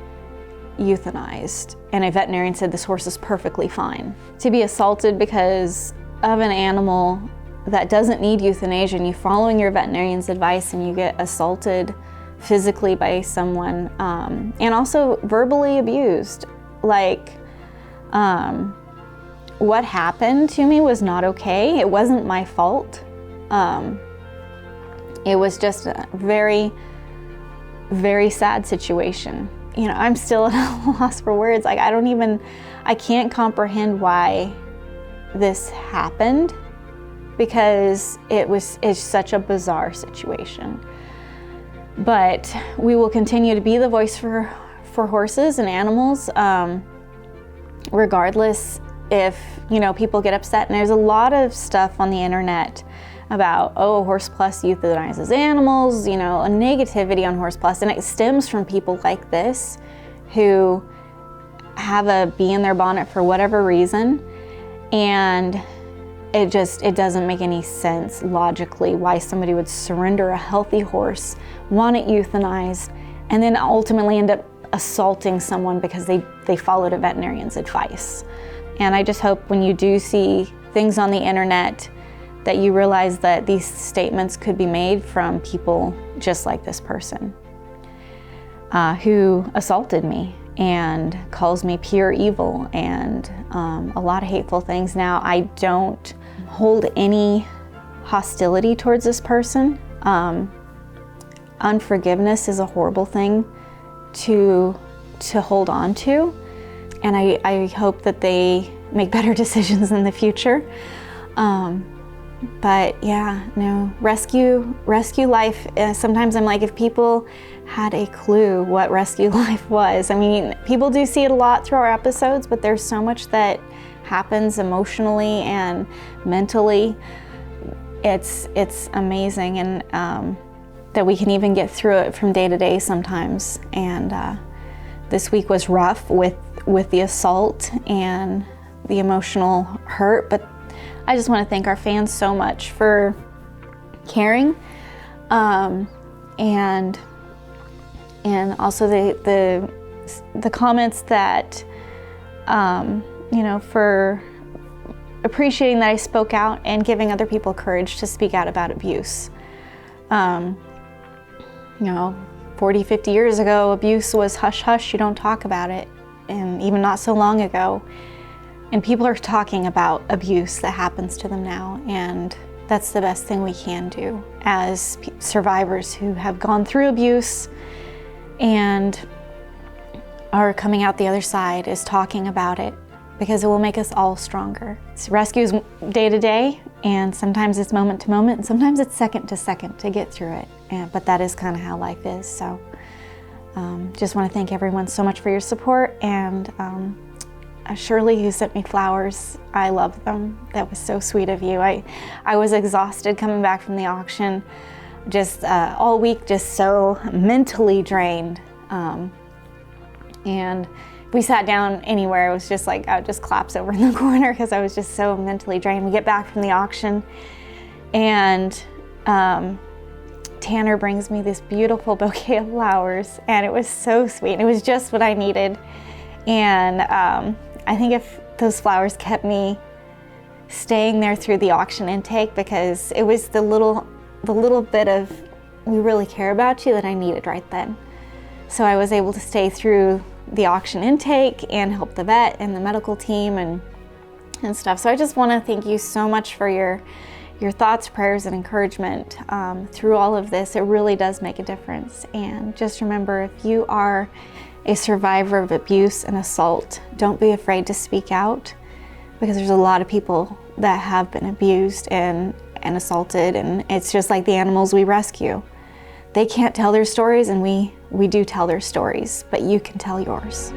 S3: euthanized? And a veterinarian said this horse is perfectly fine. To be assaulted because of an animal that doesn't need euthanasia, and you following your veterinarian's advice and you get assaulted physically by someone, and also verbally abused. Like, what happened to me was not okay. It wasn't my fault. It was just a very, very sad situation. You know, I'm still at a loss for words. Like, I can't comprehend why this happened, because it's such a bizarre situation. But we will continue to be the voice for horses and animals, regardless if, you know, people get upset. And there's a lot of stuff on the internet about, oh, Horse Plus euthanizes animals, you know, a negativity on Horse Plus, and it stems from people like this who have a bee in their bonnet for whatever reason, and it doesn't make any sense logically why somebody would surrender a healthy horse, want it euthanized, and then ultimately end up assaulting someone because they followed a veterinarian's advice. And I just hope when you do see things on the internet that you realize that these statements could be made from people just like this person who assaulted me and calls me pure evil and a lot of hateful things. Now, I don't hold any hostility towards this person. Unforgiveness is a horrible thing to hold on to, and I hope that they make better decisions in the future. But yeah, no, rescue life. Sometimes I'm like, if people had a clue what rescue life was. I mean, people do see it a lot through our episodes, but there's so much that happens emotionally and mentally. It's amazing, and that we can even get through it from day to day sometimes. And this week was rough with the assault and the emotional hurt, but I just want to thank our fans so much for caring, and also the comments that, you know, for appreciating that I spoke out and giving other people courage to speak out about abuse. You know, 40, 50 years ago, abuse was hush hush, you don't talk about it, and even not so long ago. And people are talking about abuse that happens to them now, and that's the best thing we can do as survivors who have gone through abuse and are coming out the other side, is talking about it, because it will make us all stronger. So rescue is day to day, and sometimes it's moment to moment, and sometimes it's second to second to get through it. But that is kind of how life is. So just want to thank everyone so much for your support, and Shirley, who sent me flowers, I love them. That was so sweet of you. I was exhausted coming back from the auction, just all week, just so mentally drained. And we sat down anywhere, it was just like I would just collapse over in the corner because I was just so mentally drained. We get back from the auction, and Tanner brings me this beautiful bouquet of flowers, and it was so sweet. It was just what I needed. And I think if those flowers kept me staying there through the auction intake, because it was the little bit of, we really care about you, that I needed right then. So I was able to stay through the auction intake and help the vet and the medical team and stuff. So I just want to thank you so much for your thoughts, prayers, and encouragement through all of this. It really does make a difference. And just remember, if you are a survivor of abuse and assault, don't be afraid to speak out, because there's a lot of people that have been abused and assaulted, and it's just like the animals we rescue. They can't tell their stories, and we do tell their stories, but you can tell yours.